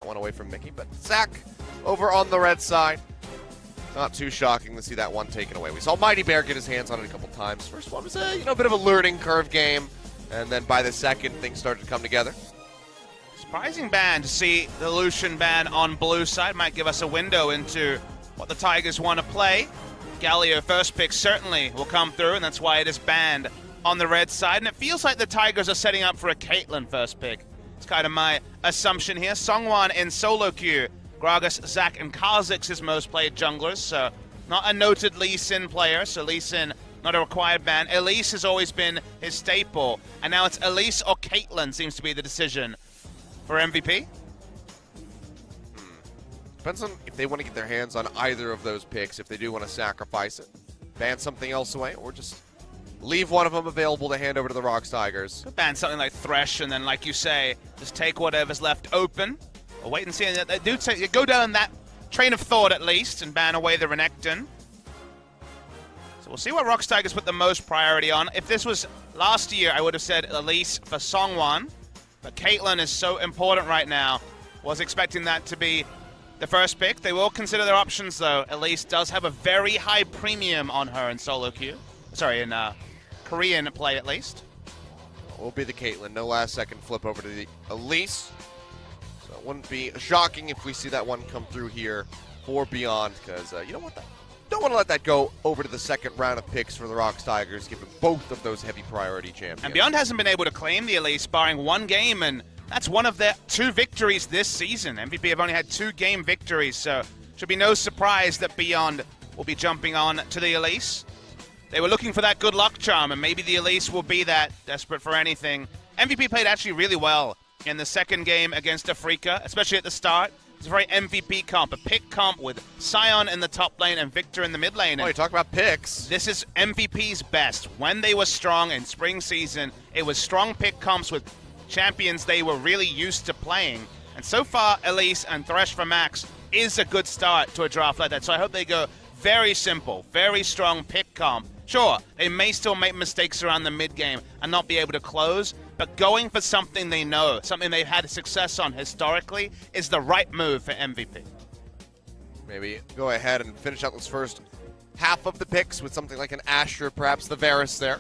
one away from Mickey, but Zach over on the red side. Not too shocking to see that one taken away. We saw Mighty Bear get his hands on it a couple times. First one was a bit of a learning curve game, and then by the second, things started to come together. Surprising ban to see the Lucian ban on blue side. Might give us a window into what the Tigers want to play. Galio first pick certainly will come through, and that's why it is banned on the red side. And it feels like the Tigers are setting up for a Caitlyn first pick. It's kind of my assumption here. Songwon in solo queue. Gragas, Zach, and Kha'Zix his most played junglers, so not a noted Lee Sin player, so Lee Sin not a required ban. Elise has always been his staple, and now it's Elise or Caitlyn seems to be the decision for MVP. Depends on if they want to get their hands on either of those picks, if they do want to sacrifice it, ban something else away, or just leave one of them available to hand over to the ROX Tigers. Could ban something like Thresh, and then, like you say, just take whatever's left open. We'll wait and see. They do go down that train of thought at least and ban away the Renekton. So we'll see what ROX Tigers put the most priority on. If this was last year, I would have said Elise for Songwon, but Caitlyn is so important right now. Was expecting that to be the first pick. They will consider their options though. Elise does have a very high premium on her in solo queue. Sorry, in Korean play at least. Will be the Caitlyn. No last second flip over to the Elise. So it wouldn't be shocking if we see that one come through here for Beyond, because you don't want to let that go over to the second round of picks for the ROX Tigers, given both of those heavy priority champions. And Beyond hasn't been able to claim the Elise, barring one game, and that's one of their 2 victories this season. MVP have only had 2 game victories, so should be no surprise that Beyond will be jumping on to the Elise. They were looking for that good luck charm, and maybe the Elise will be that, desperate for anything. MVP played actually really well in the second game against Afrika, especially at the start. It's a very MVP comp, a pick comp with Sion in the top lane and Victor in the mid lane. Oh, you talk about picks. This is MVP's best. When they were strong in spring season, it was strong pick comps with champions they were really used to playing. And so far, Elise and Thresh for Max is a good start to a draft like that. So I hope they go very simple, very strong pick comp. Sure, they may still make mistakes around the mid game and not be able to close, but going for something they know, something they've had success on historically, is the right move for MVP. Maybe go ahead and finish out this first half of the picks with something like an Asher, perhaps the Varus there,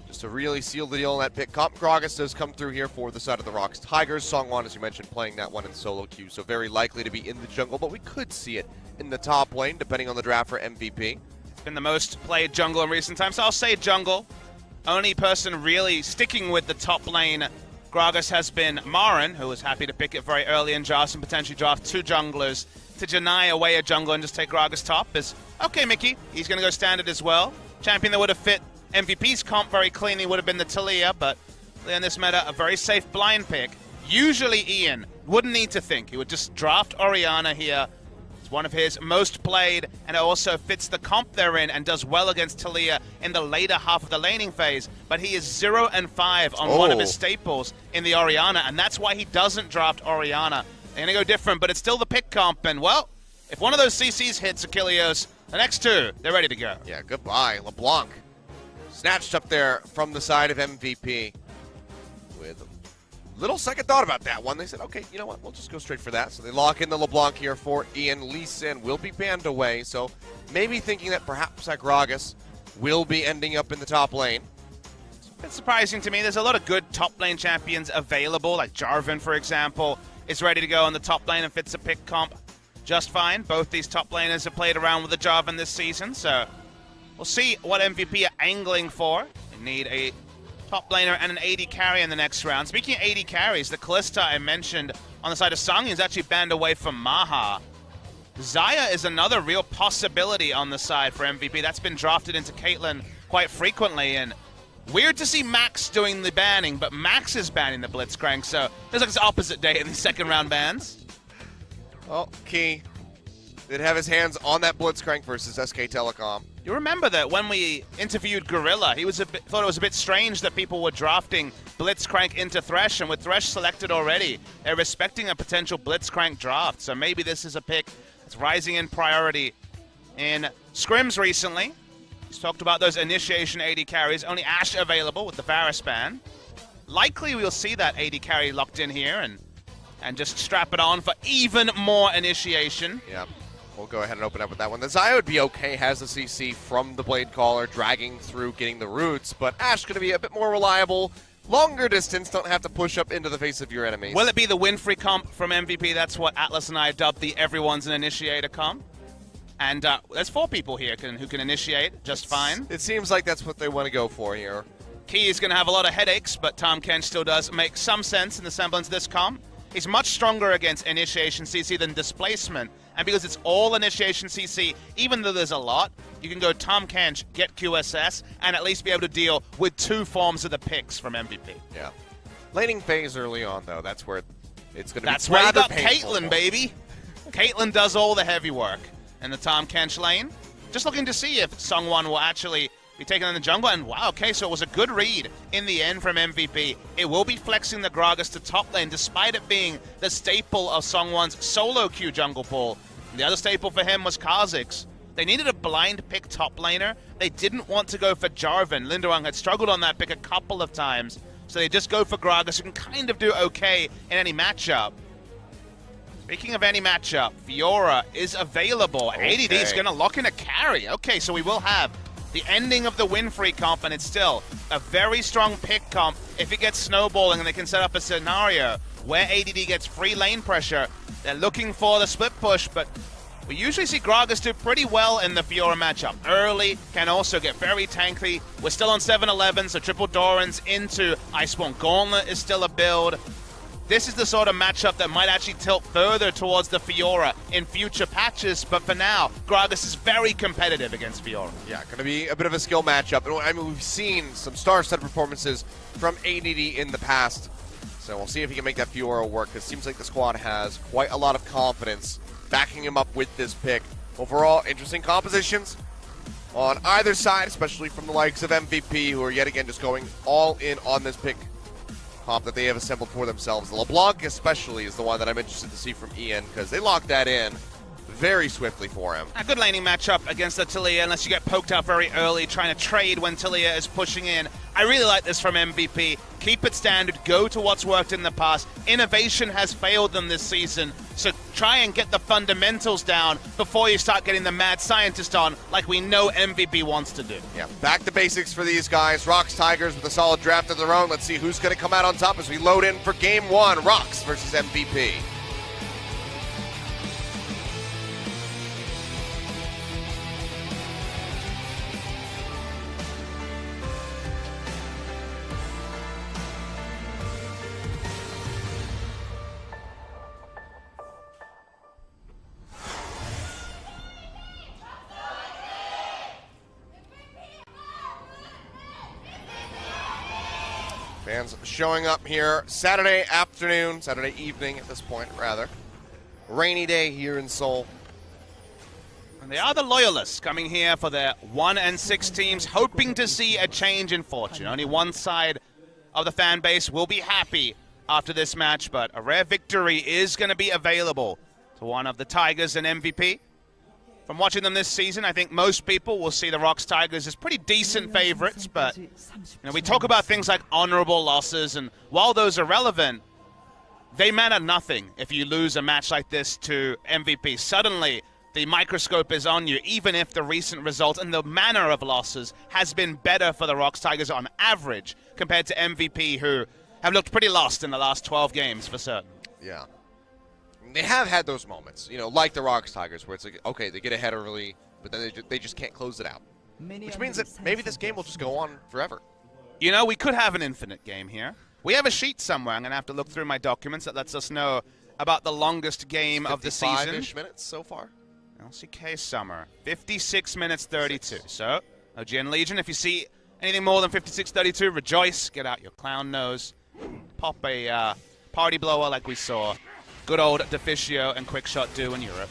just to really seal the deal in that pick comp. Gragas does come through here for the side of the ROX Tigers. Songwon, as you mentioned, playing that one in solo queue, so very likely to be in the jungle, but we could see it in the top lane, depending on the draft for MVP. It's been the most played jungle in recent times, so I'll say jungle. Only person really sticking with the top lane, Gragas, has been Marin, who was happy to pick it very early in drafts and potentially draft 2 junglers. To deny away a jungle and just take Gragas top is, okay, Mickey, he's going to go standard as well. Champion that would have fit MVP's comp very cleanly would have been the Taliyah, but in this meta, a very safe blind pick. Usually Ian wouldn't need to think. He would just draft Orianna here. One of his most played, and it also fits the comp they're in and does well against Taliyah in the later half of the laning phase. But he is 0 and 5 on one of his staples in the Orianna, and that's why he doesn't draft Orianna. They're going to go different, but it's still the pick comp, and well, if one of those CCs hits Achilleos, the next 2, they're ready to go. Yeah, goodbye. LeBlanc snatched up there from the side of MVP with little second thought about that one. They said, okay, you know what, we'll just go straight for that. So they lock in the LeBlanc here for Ian. Lee Sin will be banned away, so maybe thinking that perhaps Gragas will be ending up in the top lane. It's surprising to me. There's a lot of good top lane champions available, like Jarvan, for example, is ready to go on the top lane and fits a pick comp just fine. Both these top laners have played around with the Jarvan this season, so we'll see what MVP are angling for. They need a top laner and an AD carry in the next round. Speaking of AD carries, the Kalista I mentioned on the side of Sung is actually banned away from Maha. Xayah is another real possibility on the side for MVP. That's been drafted into Caitlyn quite frequently, and weird to see Max doing the banning, but Max is banning the Blitzcrank, so there's like this opposite day in these second round bans. Well, Key did have his hands on that Blitzcrank versus SK Telecom. You remember that when we interviewed Gorilla, he was thought it was a bit strange that people were drafting Blitzcrank into Thresh, and with Thresh selected already, they're respecting a potential Blitzcrank draft. So maybe this is a pick that's rising in priority. In scrims recently, he's talked about those initiation AD carries, only Ashe available with the Varus ban. Likely we'll see that AD carry locked in here, and and just strap it on for even more initiation. Yeah, we'll go ahead and open up with that one. The Xayah would be okay, has the CC from the Blade Caller, dragging through, getting the roots, but Ashe going to be a bit more reliable. Longer distance, don't have to push up into the face of your enemies. Will it be the Winfrey comp from MVP? That's what Atlas and I dubbed the everyone's an initiator comp. And there's 4 people here who can initiate just fine. It seems like that's what they want to go for here. Key is going to have a lot of headaches, but Tahm Kench still does make some sense in the semblance of this comp. He's much stronger against initiation CC than displacement. And because it's all initiation CC, even though there's a lot, you can go Tahm Kench, get QSS, and at least be able to deal with 2 forms of the picks from MVP. Yeah. Laning phase early on, though, that's where it's going to be That's where you rather got painful. Caitlyn, baby. Caitlyn does all the heavy work in the Tahm Kench lane. Just looking to see if Sungwon will actually be taken in the jungle. And wow, okay, so it was a good read in the end from MVP. It will be flexing the Gragas to top lane, despite it being the staple of Sungwon's solo queue jungle pool. The other staple for him was Kha'Zix. They needed a blind pick top laner. They didn't want to go for Jarvan. Linderwang had struggled on that pick a couple of times, so they just go for Gragas, who can kind of do okay in any matchup. Speaking of any matchup, Fiora is available. Okay. ADD is going to lock in a carry. Okay, so we will have the ending of the Winfrey comp, and it's still a very strong pick comp if it gets snowballing and they can set up a scenario where ADD gets free lane pressure. They're looking for the split push, but we usually see Gragas do pretty well in the Fiora matchup. Early, can also get very tanky. We're still on 7-11, so triple Doran's into Iceborne Gauntlet is still a build. This is the sort of matchup that might actually tilt further towards the Fiora in future patches, but for now, Gragas is very competitive against Fiora. Yeah, going to be a bit of a skill matchup. And I mean, we've seen some star-studded performances from ADD in the past, so we'll see if he can make that Fiora work. It seems like the squad has quite a lot of confidence backing him up with this pick. Overall, interesting compositions on either side, especially from the likes of MVP, who are yet again just going all in on this pick comp that they have assembled for themselves. The LeBlanc especially is the one that I'm interested to see from Ian, because they locked that in very swiftly for him. A good laning matchup against the Taliyah, unless you get poked out very early, trying to trade when Taliyah is pushing in. I really like this from MVP. Keep it standard, go to what's worked in the past. Innovation has failed them this season, so try and get the fundamentals down before you start getting the mad scientist on, like we know MVP wants to do. Yeah, back to basics for these guys. ROX Tigers with a solid draft of their own. Let's see who's going to come out on top as we load in for Game 1. ROX versus MVP. Fans showing up here Saturday afternoon, Saturday evening at this point, rather. Rainy day here in Seoul. And they are the Loyalists coming here for their 1-6 teams, hoping to see a change in fortune. Only one side of the fan base will be happy after this match, but a rare victory is going to be available to one of the Tigers and MVP. From watching them this season, I think most people will see the ROX Tigers as pretty decent favorites, but we talk about things like honorable losses, and while those are relevant, they matter nothing if you lose a match like this to MVP. Suddenly, the microscope is on you, even if the recent result and the manner of losses has been better for the ROX Tigers on average compared to MVP, who have looked pretty lost in the last 12 games for certain. Yeah. They have had those moments, like the ROX Tigers, where it's like, okay, they get ahead early, but then they just can't close it out. Which means that maybe this game will just go on forever. We could have an infinite game here. We have a sheet somewhere. I'm going to have to look through my documents that lets us know about the longest game of the season. 55-ish minutes so far. LCK Summer, 56 minutes 32. So, OGN Legion, if you see anything more than 56-32, rejoice. Get out your clown nose. Pop a party blower like we saw good old Deficio and Quickshot do in Europe.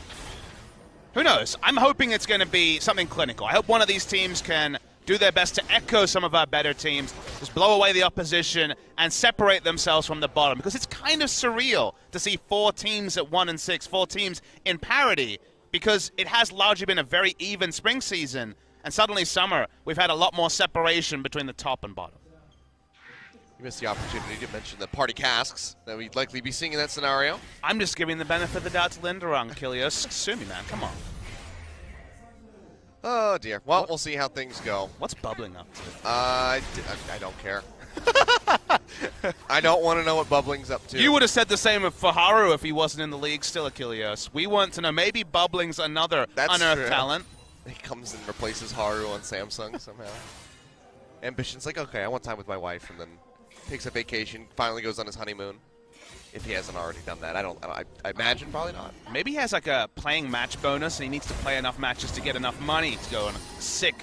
Who knows? I'm hoping it's going to be something clinical. I hope one of these teams can do their best to echo some of our better teams, just blow away the opposition and separate themselves from the bottom, because it's kind of surreal to see 4 teams at 1-6, 4 teams in parity, because it has largely been a very even spring season, and suddenly summer, we've had a lot more separation between the top and bottom. You missed the opportunity to mention the party casks that we'd likely be seeing in that scenario. I'm just giving the benefit of the doubt to Linderung, Kilios. Sue me, man. Come on. Oh, dear. Well, we'll see how things go. What's bubbling up to? I don't care. I don't want to know what Bubbling's up to. You would have said the same for Haru if he wasn't in the league still, Achilles. We want to know. Maybe Bubbling's another unearthed talent. He comes and replaces Haru on Samsung somehow. Ambition's like, okay, I want time with my wife, and then takes a vacation, finally goes on his honeymoon. If he hasn't already done that. I imagine probably not. Maybe he has like a playing match bonus and he needs to play enough matches to get enough money to go on a sick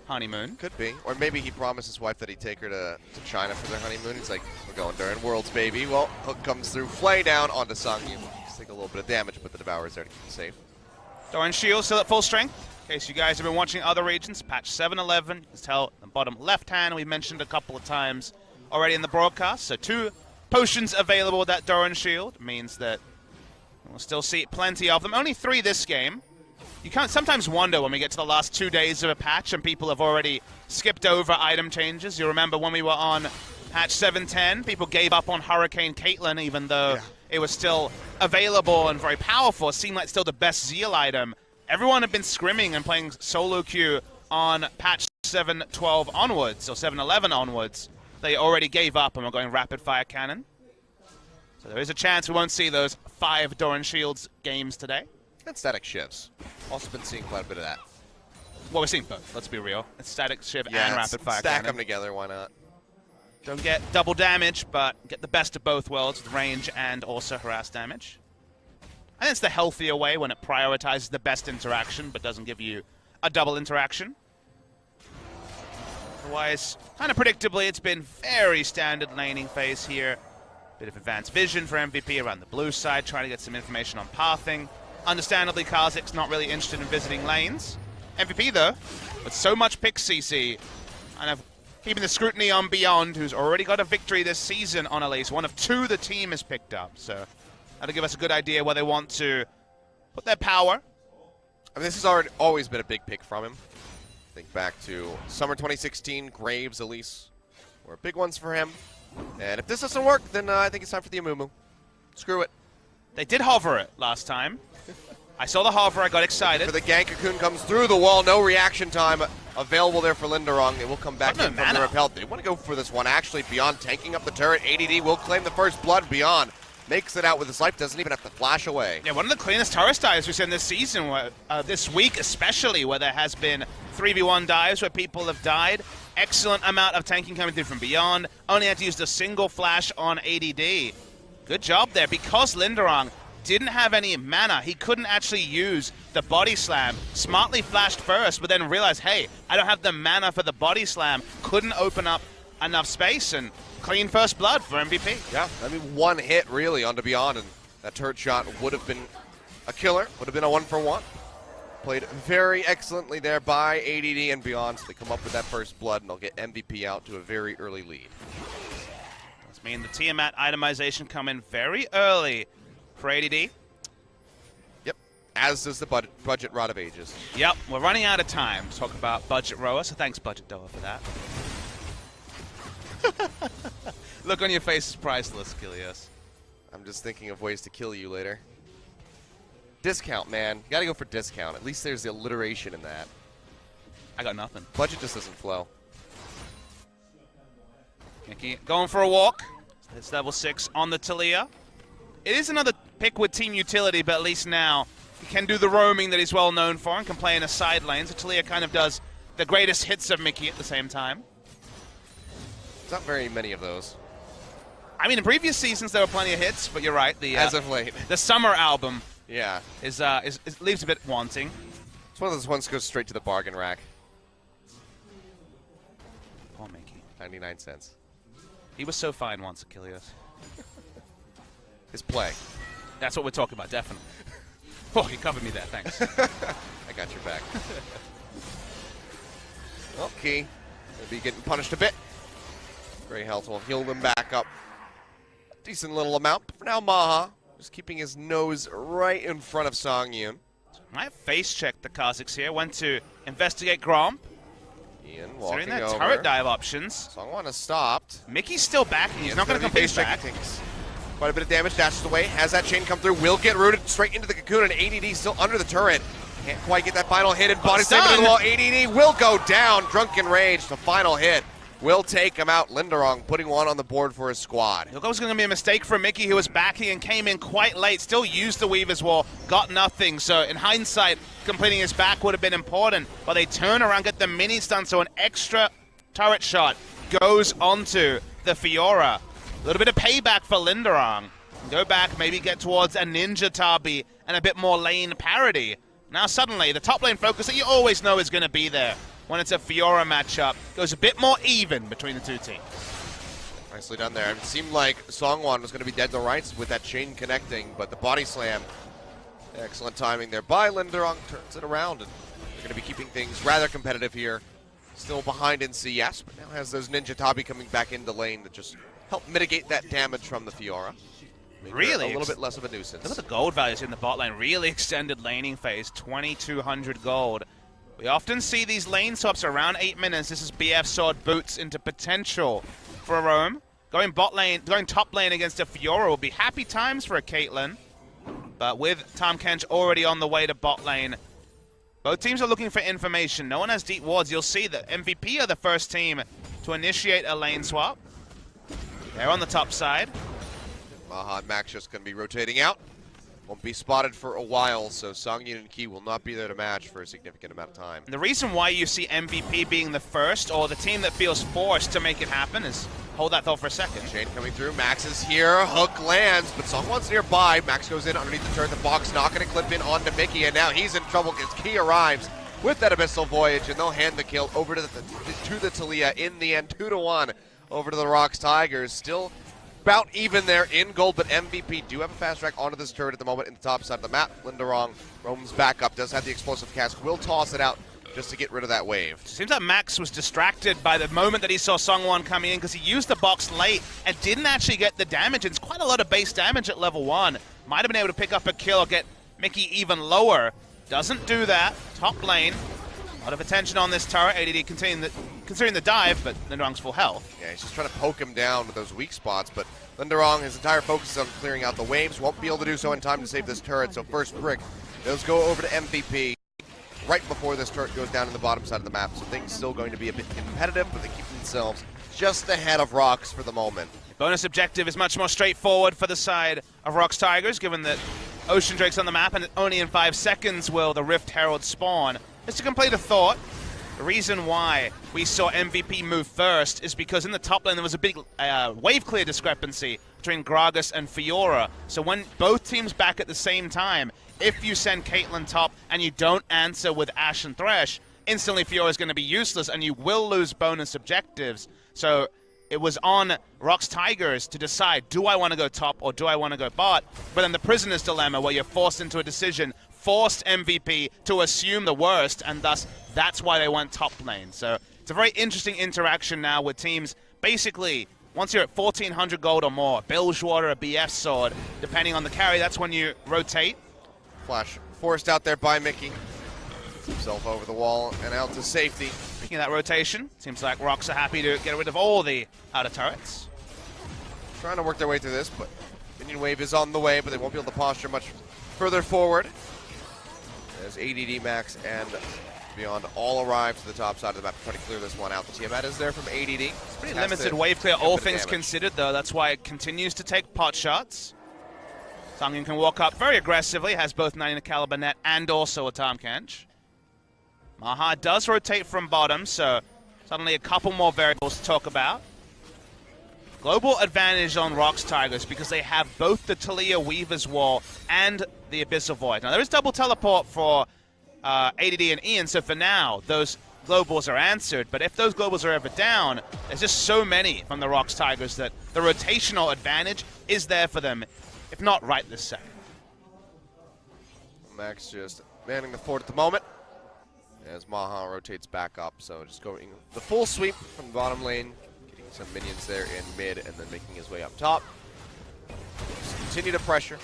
honeymoon. Could be. Or maybe he promised his wife that he'd take her to China for their honeymoon. He's like, we're going during Worlds, baby. Well, Hook comes through, flay down onto Sangyu. Just take a little bit of damage, but the Devourer's there to keep him safe. Doran Shield still at full strength. In case you guys have been watching other regions, patch 7.11. You can tell the bottom left hand, we mentioned a couple of times already in the broadcast. So 2 potions available with that Doran Shield means that we'll still see plenty of them. Only 3 this game. You can't sometimes wonder when we get to the last 2 days of a patch and people have already skipped over item changes. You remember when we were on patch 7.10, people gave up on Hurricane Caitlyn even though it was still available and very powerful. It seemed like still the best Zeal item. Everyone had been scrimming and playing solo queue on patch 7.12 onwards, or 7.11 onwards. They already gave up and were going rapid fire cannon. So there is a chance we won't see those 5 Doran Shields games today. And static shifts. Also been seeing quite a bit of that. Well, we're seeing both, let's be real. It's static shift and rapid fire stack cannon. them together, why not? Don't get double damage, but get the best of both worlds with range and also harass damage. I think it's the healthier way when it prioritizes the best interaction but doesn't give you a double interaction. Otherwise, kind of predictably, it's been very standard laning phase here. Bit of advanced vision for MVP around the blue side, trying to get some information on pathing. Understandably, Kha'Zix's not really interested in visiting lanes. MVP, though, with so much pick CC, kind of keeping the scrutiny on Beyond, who's already got a victory this season on Elise. 1 of 2 the team has picked up, so that'll give us a good idea where they want to put their power. I mean, this has always been a big pick from him. Think back to summer 2016, Graves, Elise were big ones for him. And if this doesn't work, then I think it's time for the Amumu. Screw it. They did hover it last time. I saw the hover, I got excited. For the gank, Cocoon comes through the wall, no reaction time available there for Linderung. It will come back in from the repel. They want to go for this one, actually. Beyond tanking up the turret, ADD will claim the first blood. Beyond makes it out with his life, doesn't even have to flash away. Yeah, one of the cleanest turret dives we've seen this season, this week especially, where there has been 3v1 dives where people have died. Excellent amount of tanking coming through from Beyond. Only had to use a single flash on ADD. Good job there, because Linderung didn't have any mana. He couldn't actually use the body slam. Smartly flashed first, but then realized, hey, I don't have the mana for the body slam. Couldn't open up enough space, and clean first blood for MVP. Yeah, I mean, 1 hit really onto Beyond, and that turret shot would have been a killer, would have been a 1-for-1. Played very excellently there by ADD and Beyond, so they come up with that first blood, and they'll get MVP out to a very early lead. Does mean the Tiamat itemization come in very early for ADD. Yep, as does the budget Rod of Ages. Yep, we're running out of time to talk about Budget Roa, so thanks Budget Doa for that. Look on your face is priceless, Kilios. I'm just thinking of ways to kill you later. Discount, man. You gotta go for discount. At least there's the alliteration in that. I got nothing. Budget just doesn't flow. Mickey going for a walk. It's level 6 on the Talia. It is another pick with team utility, but at least now he can do the roaming that he's well known for and can play in a side lane. So Talia kind of does the greatest hits of Mickey at the same time. There's not very many of those. I mean, in previous seasons there were plenty of hits, but you're right. As of late. The summer album yeah, is leaves a bit wanting. It's one of those ones that goes straight to the bargain rack. Poor Mickey. 99 cents. He was so fine once, Achilles. His play. That's what we're talking about, definitely. Oh, you covered me there, thanks. I got your back. Okay. Gonna be getting punished a bit. Grey Health will heal them back up. Decent little amount. But for now, Maha just keeping his nose right in front of Songyun. I face checked the Kha'Zix here. Went to investigate Gromp. Ian Considering walking their over. turret dive options. Songwon has stopped. Mickey's still backing. He's not going to complete back. Takes quite a bit of damage, dashes away, has that chain come through, will get rooted straight into the cocoon, and ADD still under the turret. Can't quite get that final hit, and body slam into the wall. ADD will go down. Drunken Rage, the final hit. Will take him out. Linderong putting one on the board for his squad. Look, it was going to be a mistake for Mickey, who was backing and came in quite late. Still used the Weaver's Wall, got nothing. So in hindsight, completing his back would have been important. But they turn around, get the mini stun, so an extra turret shot goes onto the Fiora. A little bit of payback for Linderong. Go back, maybe get towards a Ninja Tabi and a bit more lane parity. Now suddenly, the top lane focus that you always know is going to be there when it's a Fiora matchup goes a bit more even between the two teams. Nicely done there. It seemed like Songwon was going to be dead to rights with that chain connecting, but the body slam, excellent timing there by Linderong, turns it around, and they're going to be keeping things rather competitive here. Still behind in CS, but now has those Ninja Tabi coming back into lane that just help mitigate that damage from the Fiora. Really? A little bit less of a nuisance. Look at the gold values in the bot lane. Really extended laning phase, 2,200 gold. We often see these lane swaps around 8 minutes. This is BF Sword boots into potential for a roam. Going top lane against a Fiora will be happy times for a Caitlyn. But with Tahm Kench already on the way to bot lane, both teams are looking for information. No one has deep wards. You'll see that MVP are the first team to initiate a lane swap. They're on the top side. Maha and Max just going to be rotating out. Won't be spotted for a while, so Songyun and Key will not be there to match for a significant amount of time. The reason why you see MVP being the first, or the team that feels forced to make it happen, is hold that thought for a second. Chain coming through. Max is here. Hook lands, but Songwon's nearby. Max goes in underneath the turret. The box not going to clip in onto Mickey, and now he's in trouble because Key arrives with that Abyssal Voyage, and they'll hand the kill over to the Talia in the end. 2-1 over to the ROX Tigers. Still about even there in gold, but MVP do have a fast track onto this turret at the moment in the top side of the map. Linderong roams back up, does have the explosive cast, will toss it out just to get rid of that wave. Seems like Max was distracted by the moment that he saw Songwon coming in because he used the box late and didn't actually get the damage. It's quite a lot of base damage at level 1. Might have been able to pick up a kill or get Mickey even lower. Doesn't do that. Top lane. A lot of attention on this turret. ADD considering the dive, but Linderong's full health. Yeah, he's just trying to poke him down with those weak spots, but Linderong, his entire focus is on clearing out the waves. Won't be able to do so in time to save this turret, so first brick does go over to MVP right before this turret goes down in the bottom side of the map, so things still going to be a bit competitive, but they keep themselves just ahead of ROX for the moment. Bonus objective is much more straightforward for the side of ROX Tigers, given that Ocean Drake's on the map, and only in 5 seconds will the Rift Herald spawn. Just to complete a thought, the reason why we saw MVP move first is because in the top lane there was a big wave clear discrepancy between Gragas and Fiora. So when both teams back at the same time, if you send Caitlyn top and you don't answer with Ashe and Thresh, instantly Fiora is going to be useless and you will lose bonus objectives. So it was on ROX Tigers to decide, do I want to go top or do I want to go bot? But then the prisoner's dilemma where you're forced into a decision, forced MVP to assume the worst, and thus that's why they went top lane. So it's a very interesting interaction now with teams. Basically, once you're at 1,400 gold or more, Bilgewater, a BF sword, depending on the carry, that's when you rotate. Flash forced out there by Mickey. Himself over the wall and out to safety. Speaking of that rotation, seems like ROX are happy to get rid of all the outer turrets. Trying to work their way through this, but minion wave is on the way, but they won't be able to posture much further forward. As ADD, Max, and Beyond all arrive to the top side of the map to try to clear this one out. The Tiamat is there from ADD. It's pretty limited wave clear, all things considered, though. That's why it continues to take pot shots. Songyun can walk up very aggressively, has both 90 caliber net and also a Tahm Kench. Maha does rotate from bottom, so suddenly a couple more variables to talk about. Global advantage on ROX Tigers because they have both the Talia Weaver's Wall and the Abyssal Void. Now, there is double teleport for ADD and Ian, so for now, those globals are answered. But if those globals are ever down, there's just so many from the ROX Tigers that the rotational advantage is there for them, if not right this second. Max just manning the fort at the moment as Maha rotates back up. So just going the full sweep from the bottom lane, getting some minions there in mid, and then making his way up top. Just continue to pressure.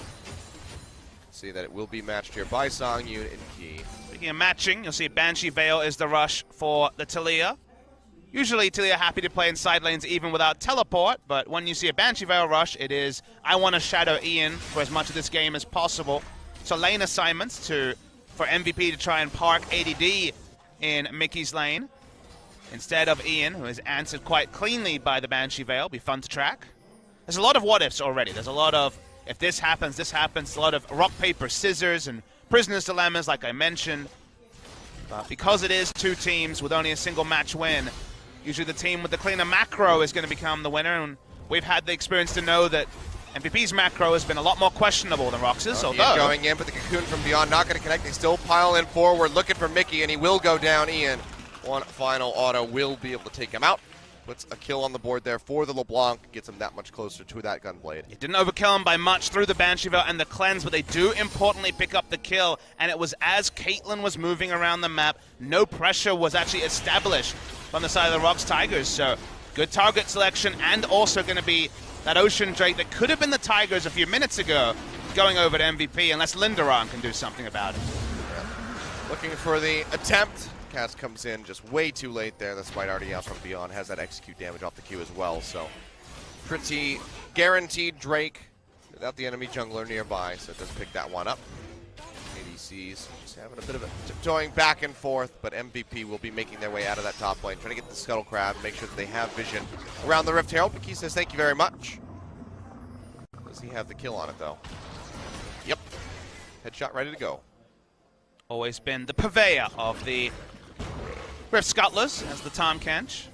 See that it will be matched here by Songyun and Key. Speaking of matching, you'll see Banshee Veil is the rush for the Talia. Usually Taliyah happy to play in side lanes even without teleport, but when you see a Banshee Veil rush, it is, I want to shadow Ian for as much of this game as possible. So lane assignments for MVP to try and park ADD in Mickey's lane instead of Ian, who is answered quite cleanly by the Banshee Veil. Be fun to track. There's a lot of what-ifs already. There's a lot of, if this happens, this happens. A lot of rock, paper, scissors, and prisoner's dilemmas, like I mentioned. But because it is two teams with only a single match win, usually the team with the cleaner macro is going to become the winner, and we've had the experience to know that MVP's macro has been a lot more questionable than ROX's. Ian going in, but the Cocoon from Beyond not going to connect. They still pile in forward, looking for Mickey, and he will go down. Ian, one final auto will be able to take him out. Puts a kill on the board there for the LeBlanc, gets him that much closer to that Gunblade. It didn't overkill him by much through the Banshee Veil and the Cleanse, but they do importantly pick up the kill, and it was as Caitlyn was moving around the map, no pressure was actually established from the side of the ROX Tigers, so good target selection, and also going to be that Ocean Drake that could have been the Tigers a few minutes ago going over to MVP, unless Linderon can do something about it. Yeah. Looking for the attempt. Cast comes in just way too late there. The Smite already out from Beyond, has that execute damage off the Q as well, so pretty guaranteed Drake without the enemy jungler nearby, so it does pick that one up. ADCs just having a bit of a tiptoeing back and forth, but MVP will be making their way out of that top lane, trying to get the Scuttle Crab, make sure that they have vision around the Rift Herald. Mickey says thank you very much. Does he have the kill on it though? Yep. Headshot ready to go. Always been the purveyor of the Rift Scuttlers as the Tom Kench.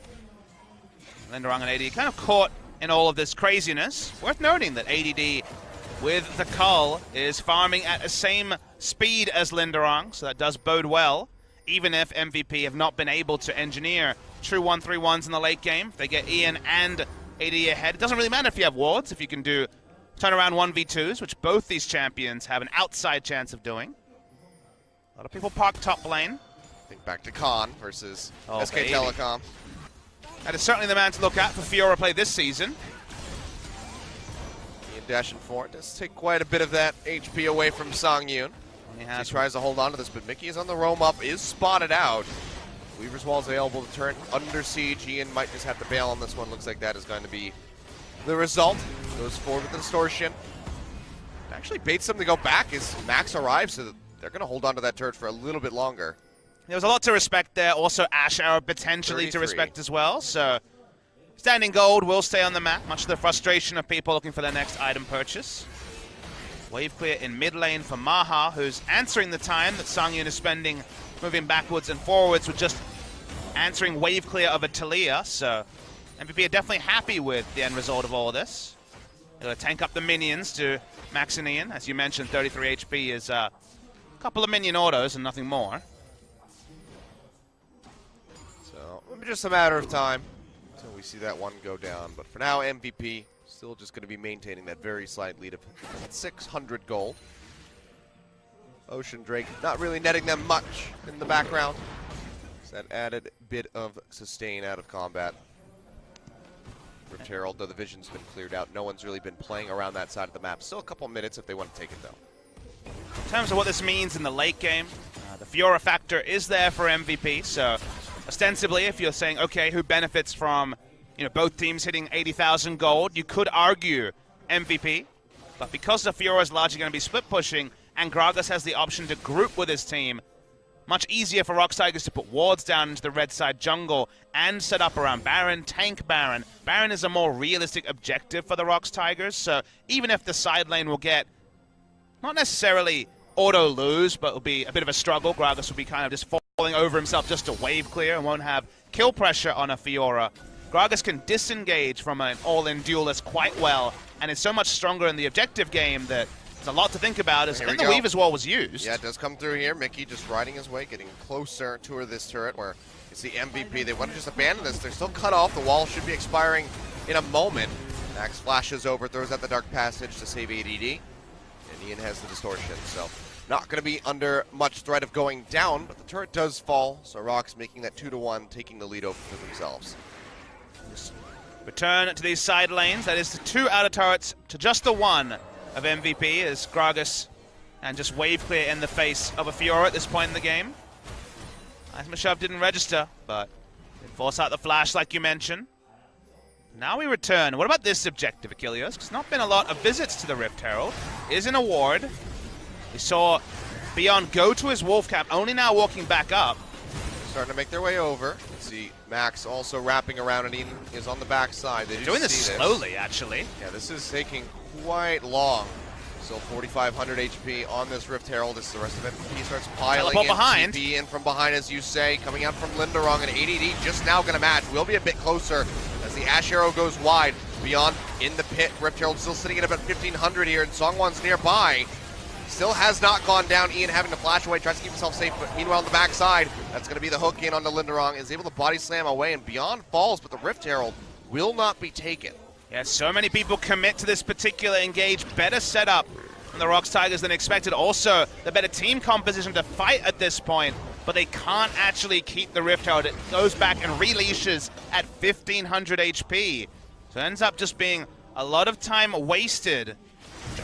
Linderong and AD kind of caught in all of this craziness. Worth noting that ADD with the Cull is farming at the same speed as Linderong, so that does bode well, even if MVP have not been able to engineer true 1-3-1s in the late game. If they get Ian and AD ahead, it doesn't really matter if you have wards, if you can do turnaround 1v2s, which both these champions have an outside chance of doing. A lot of people park top lane. Think back to Khan versus SK baby. Telecom. That is certainly the man to look at for Fiora play this season. Ian dashing forward does take quite a bit of that HP away from Songyun. He tries to hold on to this, but Mickey is on the roam up, is spotted out. Weaver's Wall is available to turn under siege. Ian might just have to bail on this one. Looks like that is going to be the result. Goes forward with the distortion. Actually baits them to go back as Max arrives, so they're going to hold on to that turret for a little bit longer. There was a lot to respect there. Also, Ash Arrow potentially 33. to respect as well. So, Standing Gold will stay on the map, much to the frustration of people looking for their next item purchase. Wave clear in mid lane for Maha, who's answering the time that Songyun is spending moving backwards and forwards with just answering wave clear of a Taliyah. So, MVP are definitely happy with the end result of all of this. They're going to tank up the minions to Max and Ian. As you mentioned, 33 HP is a couple of minion autos and nothing more. So, maybe just a matter of time until we see that one go down. But for now, MVP still just going to be maintaining that very slight lead of 600 gold. Ocean Drake not really netting them much in the background. It's that added bit of sustain out of combat. Rift Herald, though the vision's been cleared out, no one's really been playing around that side of the map. Still a couple minutes if they want to take it, though. In terms of what this means in the late game, the Fiora factor is there for MVP, so ostensibly, if you're saying, okay, who benefits from both teams hitting 80,000 gold, you could argue MVP, but because the Fiora is largely going to be split pushing, and Gragas has the option to group with his team, much easier for ROX Tigers to put wards down into the red side jungle and set up around Baron, tank Baron. Baron is a more realistic objective for the ROX Tigers, so even if the side lane will get, not necessarily auto lose, but will be a bit of a struggle, Gragas will be kind of just falling over himself just to wave clear and won't have kill pressure on a Fiora. Gragas can disengage from an all-in duelist quite well, and is so much stronger in the objective game that there's a lot to think about. As the Weaver's Wall was used. Yeah, it does come through here. Mickey just riding his way, getting closer to this turret where it's the MVP. They want to just abandon this. They're still cut off. The wall should be expiring in a moment. Max flashes over, throws out the Dark Passage to save ADD. And Ian has the distortion, so not going to be under much threat of going down, but the turret does fall, so ROX making that 2-1, taking the lead over for themselves. Return to these side lanes. That is the 2 outer turrets to just the 1 of MVP as Gragas and just wave clear in the face of a Fiora at this point in the game. Ice Mashove didn't register, but They force out the flash like you mentioned. Now we return. What about this objective, Achilles? There's not been a lot of visits to the Rift Herald. Is an award. We saw Beyond go to his wolf cap, only now walking back up. Starting to make their way over. Let's see Max also wrapping around, and Eden is on the backside. They're doing this slowly, actually. Yeah, this is taking quite long. Still 4,500 HP on this Rift Herald as the rest of MVP starts piling Teleport in. behind. TP in from behind, as you say, coming out from Linderong, and ADD just now going to match. Will be a bit closer as the Ash Arrow goes wide. Beyond in the pit, Rift Herald still sitting at about 1,500 here, and Songwon's nearby. Still has not gone down. Ian having to flash away, tries to keep himself safe, but meanwhile on the backside, that's going to be the hook in onto Linderong. Is able to body slam away, and Beyond falls, but the Rift Herald will not be taken. Yeah, so many people commit to this particular engage. Better setup from the ROX Tigers than expected. Also, the better team composition to fight at this point, but they can't actually keep the Rift Herald. It goes back and releashes at 1,500 HP. So it ends up just being a lot of time wasted.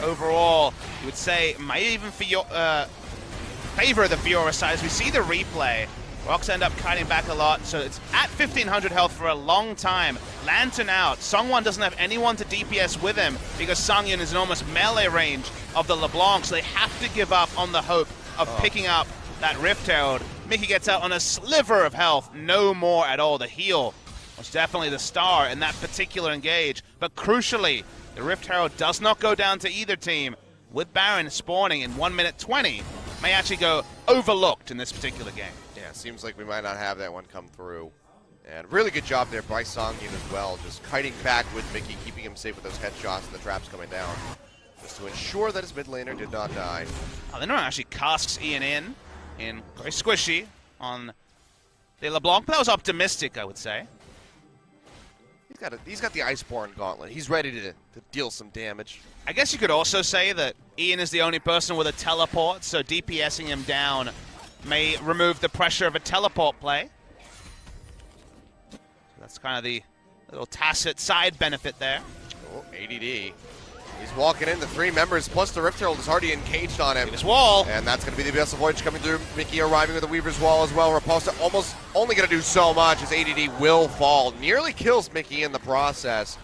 Overall, you would say might even favor the Fiora side. As we see the replay, ROX end up cutting back a lot, so it's at 1,500 health for a long time. Lantern out. Songwon doesn't have anyone to DPS with him because Songyun is in almost melee range of the LeBlanc, so they have to give up on the hope of picking up that Rift Herald. Mickey gets out on a sliver of health, no more at all. The heal was definitely the star in that particular engage, but crucially, the Rift Herald does not go down to either team, with Baron spawning in 1 minute 20, may actually go overlooked in this particular game. Yeah, seems like we might not have that one come through. And really good job there by Songyun as well, just kiting back with Mickey, keeping him safe with those headshots and the traps coming down, just to ensure that his mid laner did not die. Linderong actually casks Ian in very squishy on the LeBlanc, but that was optimistic, I would say. He's got the Iceborne Gauntlet. He's ready to deal some damage. I guess you could also say that Ian is the only person with a teleport, so DPSing him down may remove the pressure of a teleport play. So that's kind of the little tacit side benefit there. Oh, ADD. He's walking in, the three members, plus the Rift Herald is already engaged on him. His wall. And that's going to be the Abyssal Voyage coming through. Mickey arriving with the Weaver's Wall as well. Riposta almost only going to do so much as ADD will fall. Nearly kills Mickey in the process.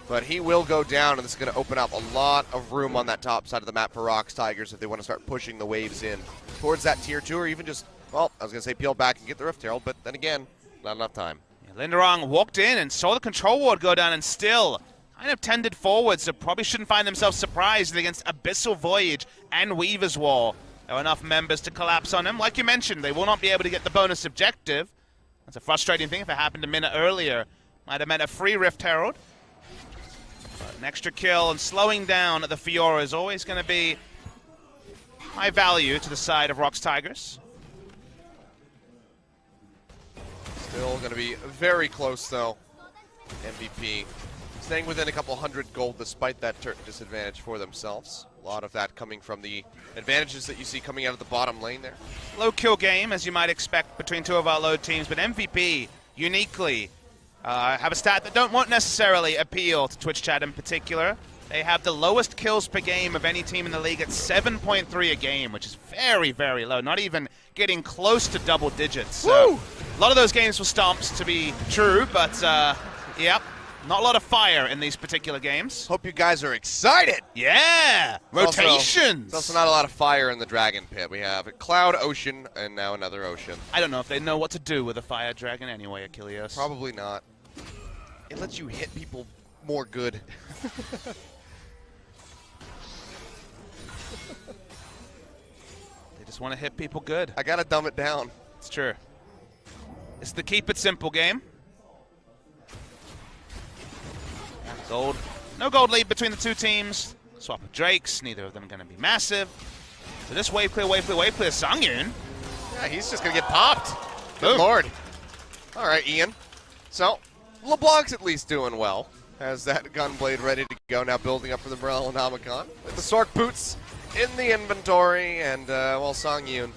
But he will go down, and this is going to open up a lot of room on that top side of the map for ROX Tigers if they want to start pushing the waves in towards that tier 2, or even just, well, I was going to say peel back and get the Rift Herald, but then again, not enough time. Yeah, Linderong walked in and saw the control ward go down and still kind of tended forward, so probably shouldn't find themselves surprised against Abyssal Voyage and Weaver's Wall. There were enough members to collapse on him. Like you mentioned, they will not be able to get the bonus objective. That's a frustrating thing. If it happened a minute earlier, might have meant a free Rift Herald. But an extra kill and slowing down the Fiora is always going to be high value to the side of ROX Tigers. Still going to be very close, though. MVP staying within a couple hundred gold despite that disadvantage for themselves. A lot of that coming from the advantages that you see coming out of the bottom lane there. Low kill game, as you might expect, between two of our low teams, but MVP uniquely have a stat that won't necessarily appeal to Twitch chat in particular. They have the lowest kills per game of any team in the league at 7.3 a game, which is very, very low, not even getting close to double digits. So a lot of those games were stomps, to be true, but yep. Not a lot of fire in these particular games. Hope you guys are excited. Yeah! Rotations! There's also not a lot of fire in the Dragon Pit. We have a Cloud, Ocean, and now another Ocean. I don't know if they know what to do with a Fire Dragon anyway, Achilles. Probably not. It lets you hit people more good. They just want to hit people good. I gotta dumb it down. It's true. It's the keep it simple game. Gold. No gold lead between the two teams. Swap of Drakes. Neither of them going to be massive. So this wave clear, Songyun. Yeah, he's just going to get popped. Good Boom. Lord. All right, Ian. So, LeBlanc's at least doing well. Has that Gunblade ready to go, now building up for the Morellonomicon. With the Sork boots in the inventory. And, well, Songyun,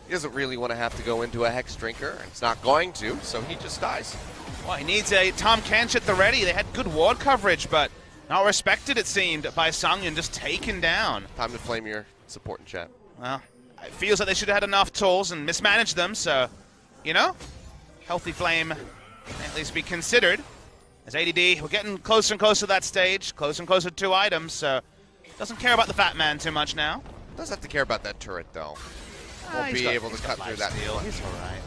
he doesn't really want to have to go into a Hex Drinker. It's not going to, so he just dies. Well, he needs a Tom Kench at the ready. They had good ward coverage, but not respected, it seemed, by Songyun, just taken down. Time to flame your support in chat. Well, it feels like they should have had enough tools and mismanaged them, so, you know, Healthy Flame may at least be considered. As ADD, we're getting closer and closer to that stage, closer and closer to 2 items, so doesn't care about the Fat Man too much now. Does have to care about that turret, though. Won't be able to cut through that deal. He's all right.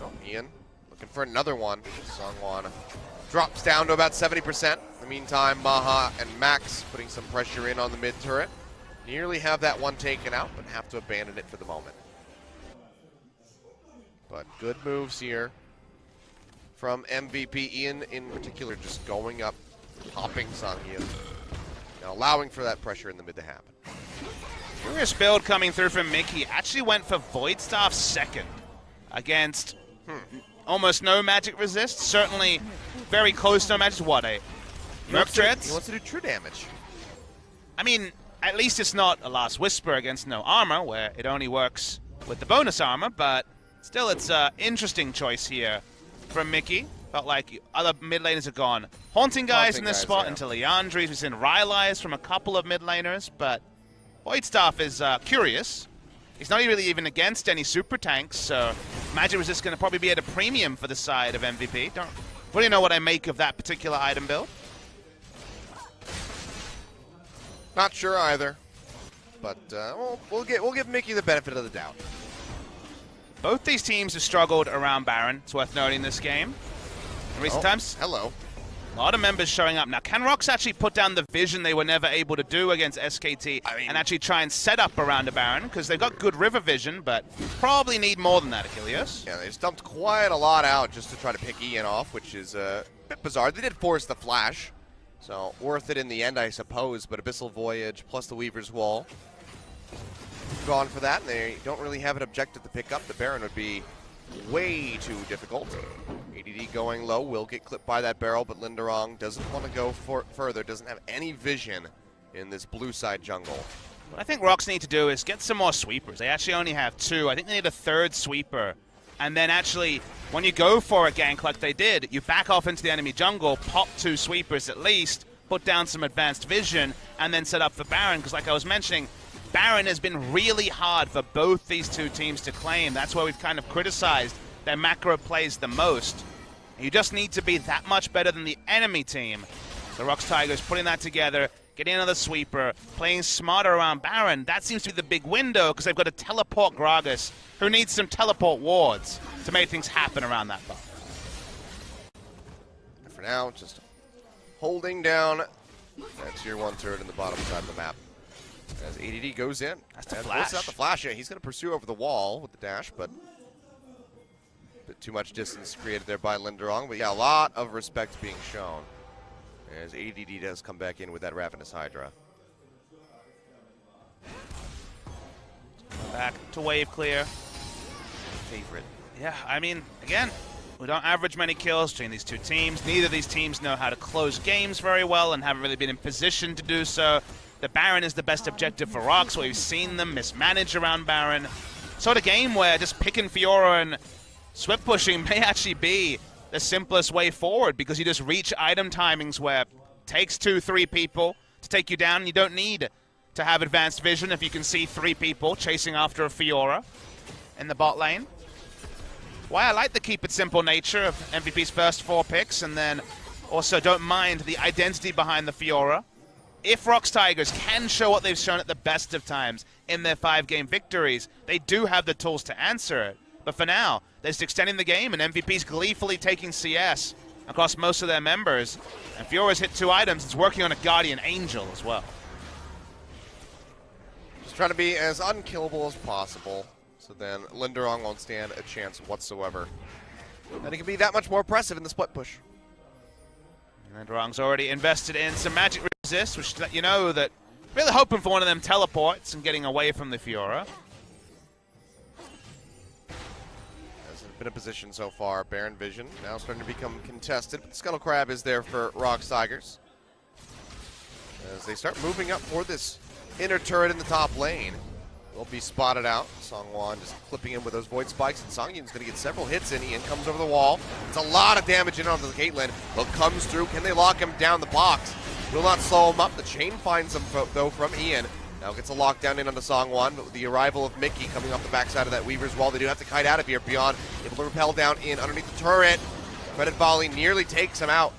Oh, Ian looking for another one. Songwon drops down to about 70%. In the meantime, Maha and Max putting some pressure in on the mid turret. Nearly have that one taken out, but have to abandon it for the moment. But good moves here from MVP. Ian, in particular, just going up, popping Songhyun, and allowing for that pressure in the mid to happen. Curious build coming through from Mickey. Actually went for Void Staff second against almost no magic resist. Certainly very close to no magic. What, a Merc Treads? He wants to do true damage. I mean, at least it's not a Last Whisper against no armor, where it only works with the bonus armor, but still it's an interesting choice here from Mickey. Felt like other mid laners are gone. Haunting guys in this spot until Leandries. We've seen Rylai's from a couple of mid laners, but Void Staff is curious. He's not really even against any super tanks, so magic resist is going to probably be at a premium for the side of MVP. Don't really know what I make of that particular item build. Not sure either, but we'll give Mickey the benefit of the doubt. Both these teams have struggled around Baron. It's worth noting this game. In recent times, hello. A lot of members showing up. Now, can ROX actually put down the vision they were never able to do against SKT and actually try and set up around a Baron? Because they've got good river vision, but probably need more than that, Achilles. Yeah, they dumped quite a lot out just to try to pick Ian off, which is a bit bizarre. They did force the flash, so worth it in the end, I suppose, but Abyssal Voyage plus the Weaver's Wall. Gone for that, and they don't really have an objective to pick up. The Baron would be way too difficult. ADD going low, will get clipped by that barrel, but Linderong doesn't want to go further, doesn't have any vision in this blue side jungle. What I think ROX need to do is get some more sweepers. They actually only have 2. I think they need a 3rd sweeper. And then actually, when you go for a gank like they did, you back off into the enemy jungle, pop 2 sweepers at least, put down some advanced vision, and then set up for Baron, because like I was mentioning, Baron has been really hard for both these 2 teams to claim. That's where we've kind of criticized their macro plays the most. You just need to be that much better than the enemy team. The ROX Tigers putting that together, getting another sweeper, playing smarter around Baron. That seems to be the big window because they've got to teleport Gragas, who needs some teleport wards to make things happen around that buff. For now, just holding down that tier 1 turret in the bottom side of the map. As ADD goes in. That's the flash. Out the flash. Yeah, he's going to pursue over the wall with the dash, but a bit too much distance created there by Linderong. But yeah, a lot of respect being shown as ADD does come back in with that Ravenous Hydra. Back to wave clear. Favorite. Yeah, I mean, again, we don't average many kills between these 2 teams. Neither of these teams know how to close games very well and haven't really been in position to do so. The Baron is the best objective for ROX. We've seen them mismanage around Baron. Sort of game where just picking Fiora and swift pushing may actually be the simplest way forward, because you just reach item timings where it takes 2-3 people to take you down. You don't need to have advanced vision if you can see 3 people chasing after a Fiora in the bot lane. Why I like the keep it simple nature of MVP's first 4 picks, and then also don't mind the identity behind the Fiora. If ROX Tigers can show what they've shown at the best of times in their 5-game victories, they do have the tools to answer it. But for now, they're just extending the game, and MVP's gleefully taking CS across most of their members. And Fiora's hit 2 items. It's working on a Guardian Angel as well. Just trying to be as unkillable as possible, so then Linderong won't stand a chance whatsoever. And he can be that much more impressive in the split push. Linderong's already invested in some magic resist, which should let you know that really hoping for one of them teleports and getting away from the Fiora. Hasn't been a position so far. Baron Vision now starting to become contested, but the Scuttle Crab is there for ROX Tigers as they start moving up for this inner turret in the top lane. Will be spotted out. Songwon just clipping in with those Void Spikes, and Songyun's going to get several hits in. Ian comes over the wall. It's a lot of damage in onto the Caitlyn. But comes through. Can they lock him down the box? Will not slow him up. The chain finds him, though, from Ian. Now gets a lockdown in on the Song one, but with the arrival of Mickey coming off the backside of that Weaver's wall, they do have to kite out of here. Beyond able to rappel down in underneath the turret. Credit volley nearly takes him out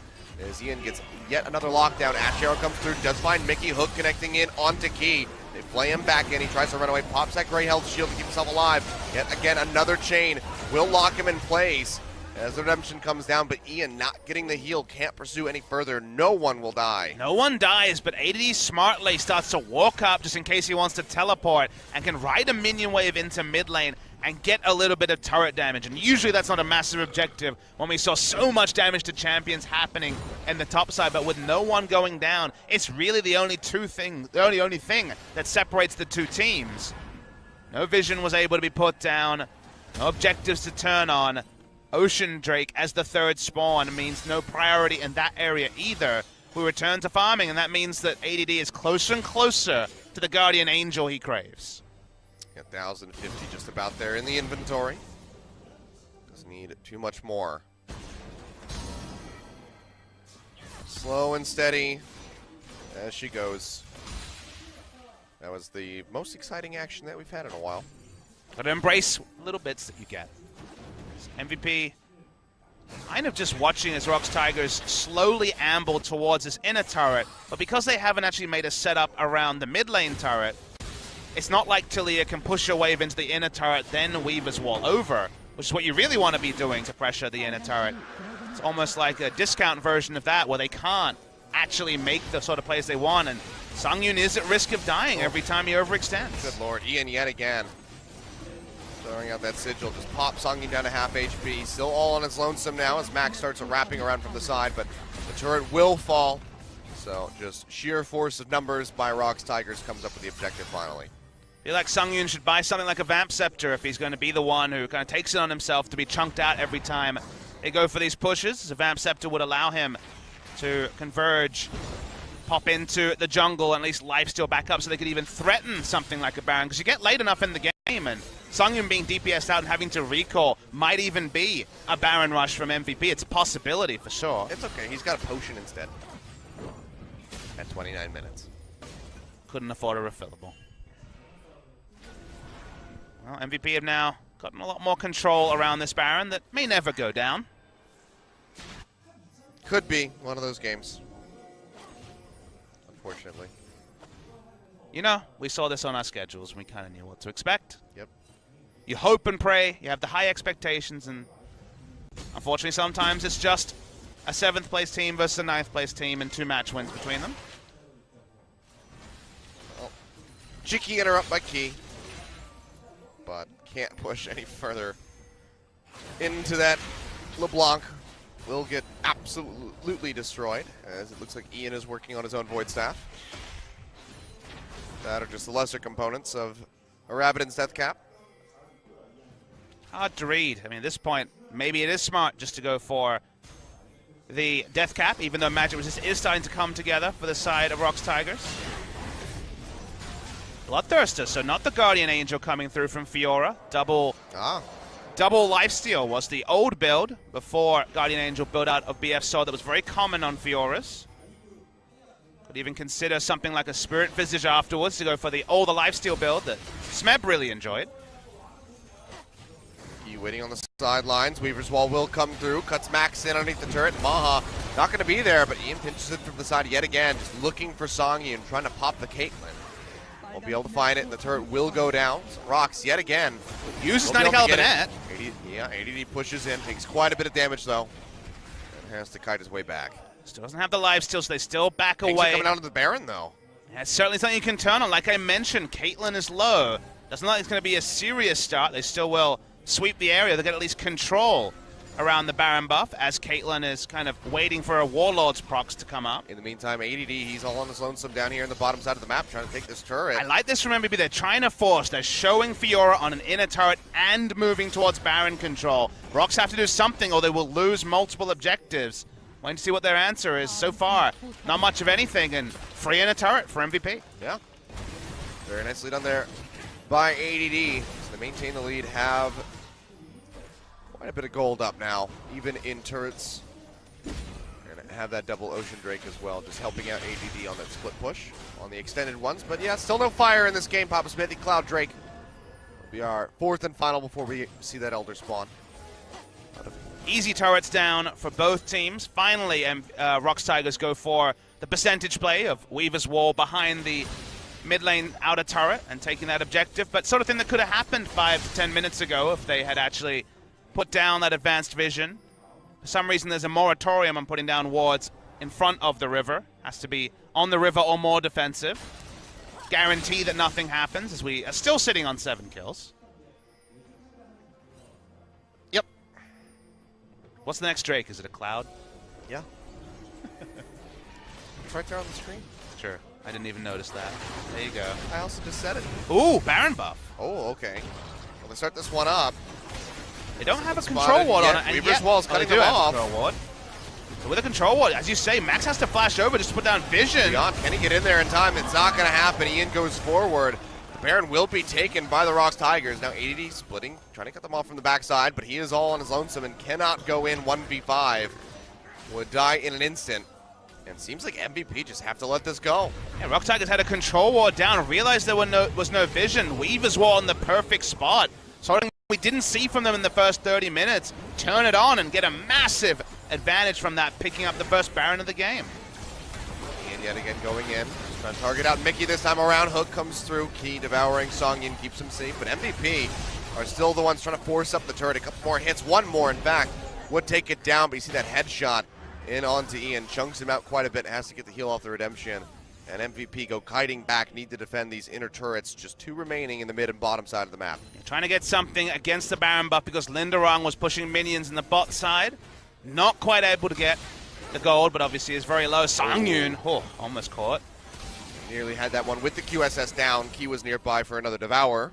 as Ian gets yet another lockdown. Ash Arrow comes through, does find Mickey. Hook connecting in onto Key. They flay him back in. He tries to run away, pops that gray health shield to keep himself alive. Yet again, another chain will lock him in place as the redemption comes down, but Ian not getting the heal, can't pursue any further. No one will die. No one dies, but ADD smartly starts to walk up just in case he wants to teleport and can ride a minion wave into mid lane and get a little bit of turret damage. And usually that's not a massive objective when we saw so much damage to champions happening in the top side, but with no one going down, it's really the only thing that separates the two teams. No vision was able to be put down, no objectives to turn on. Ocean Drake as the third spawn means no priority in that area either. We return to farming, and that means that ADD is closer and closer to the Guardian Angel he craves. 1,050 just about there in the inventory. Doesn't need too much more. Slow and steady as she goes. That was the most exciting action that we've had in a while. Gotta embrace little bits that you get. MVP kind of just watching as ROX Tigers slowly amble towards this inner turret, but because they haven't actually made a setup around the mid lane turret, it's not like Talia can push a wave into the inner turret, then Weaver's wall over, which is what you really want to be doing to pressure the inner turret. It's almost like a discount version of that, where they can't actually make the sort of plays they want, and Songyun is at risk of dying every time he overextends. Good lord, Ian yet again. Throwing out that sigil, just pops Songyun down to half HP. Still all on his lonesome now as Max starts wrapping around from the side, but the turret will fall. So just sheer force of numbers by ROX Tigers comes up with the objective finally. I feel like Songyun should buy something like a Vamp Scepter if he's going to be the one who kind of takes it on himself to be chunked out every time they go for these pushes. A Vamp Scepter would allow him to converge, pop into the jungle, and at least lifesteal back up so they could even threaten something like a Baron, because you get late enough in the game, and Songyun being DPS'd out and having to recall might even be a Baron rush from MVP. It's a possibility for sure. It's okay, he's got a potion instead. At 29 minutes. Couldn't afford a refillable. Well, MVP have now gotten a lot more control around this Baron that may never go down. Could be one of those games. Unfortunately. You know, we saw this on our schedules and we kind of knew what to expect. Yep. You hope and pray, you have the high expectations, and unfortunately sometimes it's just a 7th place team versus a 9th place team and 2 match wins between them. Well, cheeky interrupt by Key, but can't push any further into that. LeBlanc will get absolutely destroyed, as it looks like Ian is working on his own Void Staff. That are just the lesser components of a Rabbidan's Death Cap. Hard to read. I mean, at this point, maybe it is smart just to go for the Death Cap, even though Magic Resist is starting to come together for the side of ROX Tigers. Bloodthirster, so not the Guardian Angel coming through from Fiora. Double lifesteal was the old build before Guardian Angel build out of BF Sword that was very common on Fioras. Could even consider something like a Spirit Visage afterwards to go for the older lifesteal build that Smeb really enjoyed. Waiting on the sidelines. Weaver's Wall will come through. Cuts Max in underneath the turret. Maha not going to be there, but Ian pinches it from the side yet again. Just looking for Songyun, trying to pop the Caitlyn. Won't be able to find it, and the turret will go down. So ROX yet again. Uses 90 caliber net. ADD pushes in. Takes quite a bit of damage, though. And has to kite his way back. Still doesn't have the lifesteal, so they still back away. Coming down to the Baron, though. Yeah, it's certainly something you can turn on. Like I mentioned, Caitlyn is low. Doesn't look like it's going to be a serious start. They still will sweep the area. They'll get at least control around the Baron buff as Caitlyn is kind of waiting for a Warlord's procs to come up. In the meantime, ADD, he's all on his lonesome down here in the bottom side of the map trying to take this turret. I like this from MVP. They're trying to force. They're showing Fiora on an inner turret and moving towards Baron control. ROX have to do something or they will lose multiple objectives. Waiting to see what their answer is. So far, not much of anything, and free inner turret for MVP. Yeah. Very nicely done there by ADD. So they maintain the lead, have quite a bit of gold up now, even in turrets. And have that double Ocean Drake as well, just helping out ADD on that split push on the extended ones. But yeah, still no fire in this game. Papa Smithy, Cloud Drake will be our fourth and final before we see that Elder spawn. Easy turrets down for both teams. Finally, ROX Tigers go for the percentage play of Weaver's Wall behind the mid lane outer turret and taking that objective. But sort of thing that could have happened 5 to 10 minutes ago if they had actually put down that advanced vision. For some reason, there's a moratorium on putting down wards in front of the river. Has to be on the river or more defensive. Guarantee that nothing happens, as we are still sitting on 7 kills. Yep. What's the next Drake? Is it a Cloud? Yeah. It's right there on the screen. Sure. I didn't even notice that. There you go. I also just said it. Ooh, Baron buff. Oh, okay. Well, let's start this one up. They don't have a control ward on it, and Weaver's Wall's cutting them off. So with a control ward, as you say, Max has to flash over just to put down vision. Beyond, can he get in there in time? It's not going to happen. Ian goes forward. The Baron will be taken by the ROX Tigers. Now ADD splitting, trying to cut them off from the backside, but he is all on his lonesome and cannot go in 1v5. Would die in an instant. And seems like MVP just have to let this go. Yeah, ROX Tigers had a control ward down, realized there was no vision. Weaver's Wall in the perfect spot. Something we didn't see from them in the first 30 minutes. Turn it on and get a massive advantage from that, picking up the first Baron of the game. And yet again going in. Just trying to target out Mickey this time around. Hook comes through. Key devouring Songyun keeps him safe. But MVP are still the ones trying to force up the turret. A couple more hits. One more, in fact, would take it down. But you see that headshot in onto Ian. Chunks him out quite a bit. Has to get the heal off the Redemption. And MVP go kiting back, need to defend these inner turrets. Just 2 remaining in the mid and bottom side of the map. Trying to get something against the Baron buff because Linderong was pushing minions in the bot side. Not quite able to get the gold, but obviously is very low. Songyun, almost caught. Nearly had that one with the QSS down. Key was nearby for another Devour.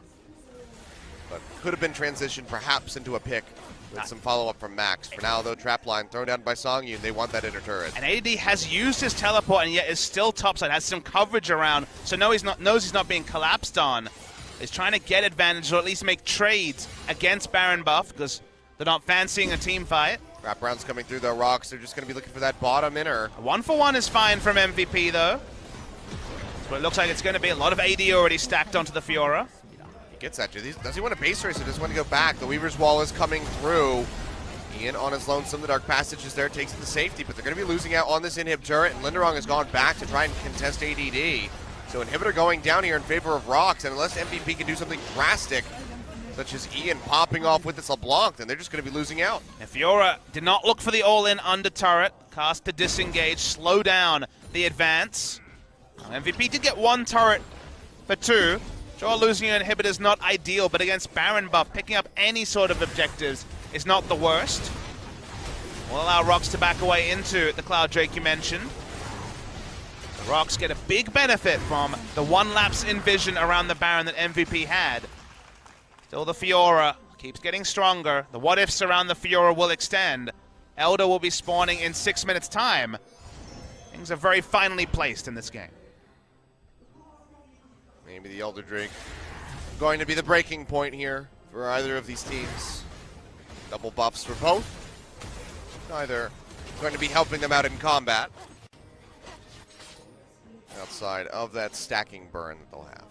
But could have been transitioned perhaps into a pick with some follow-up from Max. For now, though, trap line thrown down by Songyun. They want that inner turret. And AD has used his teleport and yet is still topside. Has some coverage around, so knows he's not being collapsed on. He's trying to get advantage or at least make trades against Baron buff because they're not fancying a team fight. Wraparound's coming through the ROX. They're just going to be looking for that bottom inner. A 1-for-1 is fine from MVP, though. But it looks like it's going to be a lot of AD already stacked onto the Fiora. He gets that. Does he want to base race or does he want to go back? The Weaver's Wall is coming through. Ian on his lonesome. The Dark Passage is there, takes it to safety, but they're going to be losing out on this inhib turret, and Linderong has gone back to try and contest ADD. So inhibitor going down here in favor of ROX, and unless MVP can do something drastic, such as Ian popping off with this LeBlanc, then they're just going to be losing out. And Fiora did not look for the all-in under turret. Cast to disengage, slow down the advance. MVP did get 1 turret for 2. Sure, losing an inhibitor is not ideal, but against Baron buff, picking up any sort of objectives is not the worst. Will allow ROX to back away into the Cloud Drake you mentioned. The ROX get a big benefit from the 1 lapse in vision around the Baron that MVP had. Still the Fiora keeps getting stronger. The what-ifs around the Fiora will extend. Elder will be spawning in 6 minutes' time. Things are very finely placed in this game. Maybe the Elder Drake going to be the breaking point here for either of these teams. Double buffs for both. Neither going to be helping them out in combat. Outside of that stacking burn that they'll have.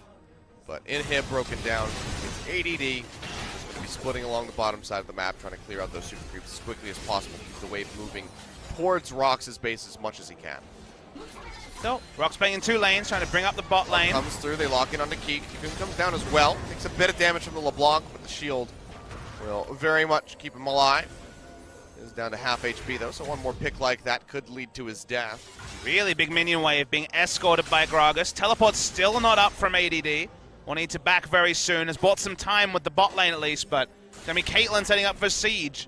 But inhib broken down. It's ADD. Just going to be splitting along the bottom side of the map, trying to clear out those super creeps as quickly as possible. Keep the wave moving towards ROX's base as much as he can. So, ROX playing in 2 lanes, trying to bring up the bot lane. Comes through, they lock in onto Keek. Keek comes down as well. Takes a bit of damage from the LeBlanc, but the shield will very much keep him alive. Is down to half HP though, so 1 more pick like that could lead to his death. Really big minion wave being escorted by Gragas. Teleport's still not up from ADD. Will need to back very soon. Has bought some time with the bot lane at least, but it's going to be Caitlyn setting up for Siege.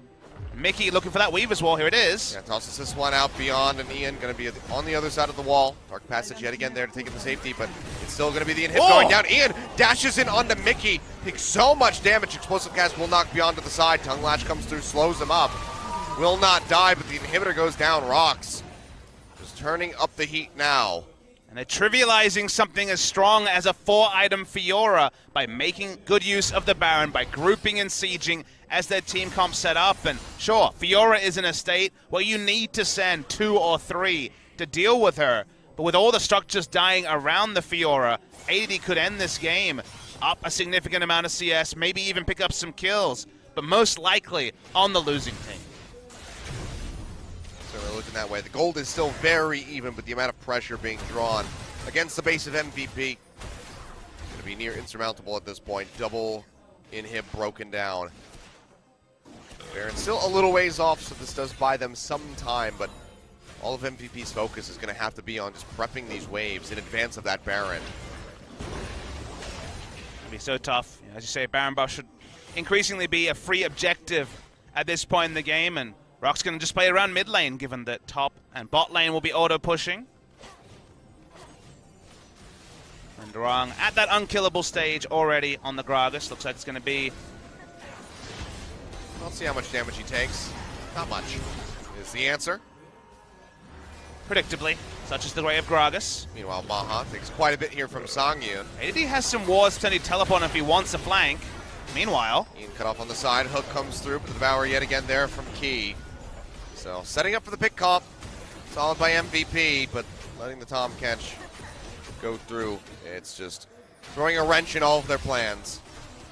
Mickey looking for that Weaver's Wall. Here it is. Yeah, tosses this one out beyond, and Ian going to be on the other side of the wall. Dark Passage yet again there to take it to safety, but it's still going to be the inhib going down. Ian dashes in onto Mickey. Takes so much damage. Explosive cast will knock beyond to the side. Tongue Lash comes through, slows him up. Will not die, but the inhibitor goes down. ROX just turning up the heat now. And they're trivializing something as strong as a 4-item Fiora by making good use of the Baron, by grouping and sieging as their team comp set up. And sure, Fiora is in a state where you need to send 2 or 3 to deal with her. But with all the structures dying around the Fiora, AD could end this game up a significant amount of CS, maybe even pick up some kills, but most likely on the losing team. So we're looking that way. The gold is still very even, but the amount of pressure being drawn against the base of MVP going to be near insurmountable at this point. Double inhib broken down. Baron's still a little ways off, so this does buy them some time, but all of MVP's focus is going to have to be on just prepping these waves in advance of that Baron. It'll be so tough. As you say, Baron buff should increasingly be a free objective at this point in the game, and ROX going to just play around mid lane, given that top and bot lane will be auto-pushing. And Durang at that unkillable stage already on the Gragas. Looks like it's going to be... Let's see how much damage he takes. Not much is the answer. Predictably, such is the way of Gragas. Meanwhile, Maha takes quite a bit here from Songyun. AD has some wards potentially teleport if he wants a flank. Meanwhile, Ian cut off on the side, hook comes through, but the Devour yet again there from Key. So setting up for the pick comp, solid by MVP, but letting the Tom catch go through. It's just throwing a wrench in all of their plans.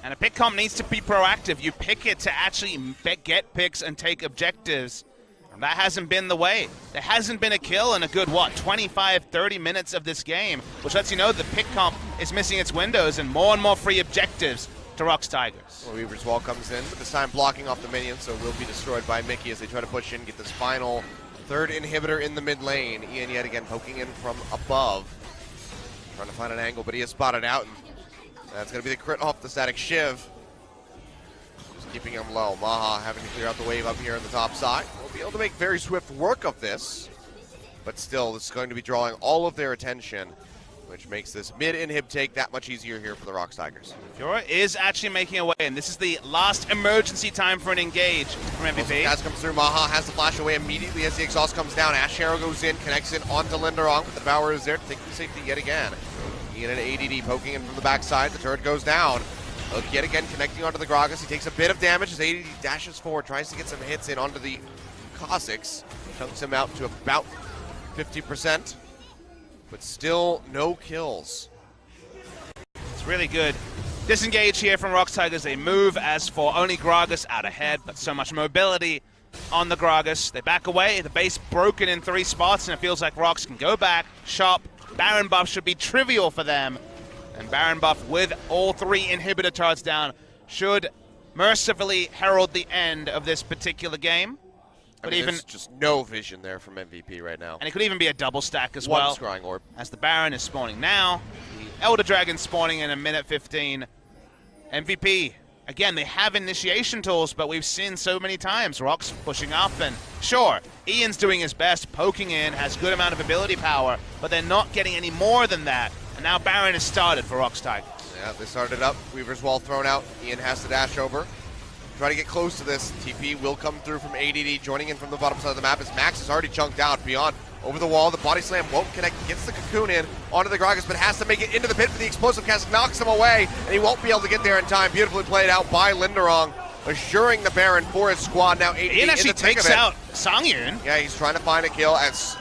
And a pick comp needs to be proactive. You pick it to actually get picks and take objectives. And that hasn't been the way. There hasn't been a kill in a good, 25, 30 minutes of this game, which lets you know the pick comp is missing its windows and more free objectives to ROX Tigers. Well, Weaver's Wall comes in, but this time blocking off the minions, so will be destroyed by Mickey as they try to push in, get this final third inhibitor in the mid lane. Ian yet again poking in from above, trying to find an angle, but he is spotted out, and that's going to be the crit off the static Shiv. Just keeping him low. Maha having to clear out the wave up here on the top side. We'll be able to make very swift work of this, but still, this is going to be drawing all of their attention, which makes this mid-inhib take that much easier here for the ROX Tigers. Fiora is actually making a way, and this is the last emergency time for an engage from MVP. Gas comes through. Maha has to flash away immediately as the exhaust comes down. Ash Arrow goes in, connects in onto Linderong, but the Devour is there to take the safety yet again. Ian and ADD poking in from the backside. The turret goes down. Look, yet again connecting onto the Gragas. He takes a bit of damage as ADD dashes forward, tries to get some hits in onto the Cossacks. Chunks him out to about 50%, but still no kills. It's really good. Disengage here from ROX Tigers. They move as for only Gragas out ahead, but so much mobility on the Gragas. They back away. The base broken in 3 spots, and it feels like ROX can go back, shop. Baron buff should be trivial for them. And Baron buff with all 3 inhibitor turrets down should mercifully herald the end of this particular game. But I mean, there's just no vision there from MVP right now. And it could even be a double stack as One well. scrying orb. As the Baron is spawning now. The Elder Dragon spawning in a minute 15. MVP, again, they have initiation tools, but we've seen so many times ROX pushing up, and sure, Ian's doing his best, poking in, has good amount of ability power, but they're not getting any more than that. And now Baron has started for ROX Tigers. Yeah, they started up. Weaver's Wall thrown out. Ian has to dash over. Try to get close to this. TP will come through from ADD, joining in from the bottom side of the map as Max is already chunked out beyond. Over the wall, the body slam won't connect, gets the cocoon in onto the Gragas, but has to make it into the pit, but the explosive cast knocks him away, and he won't be able to get there in time. Beautifully played out by Linderong, assuring the Baron for his squad. Now ADD Ian actually takes out Songyun. Yeah, he's trying to find a kill as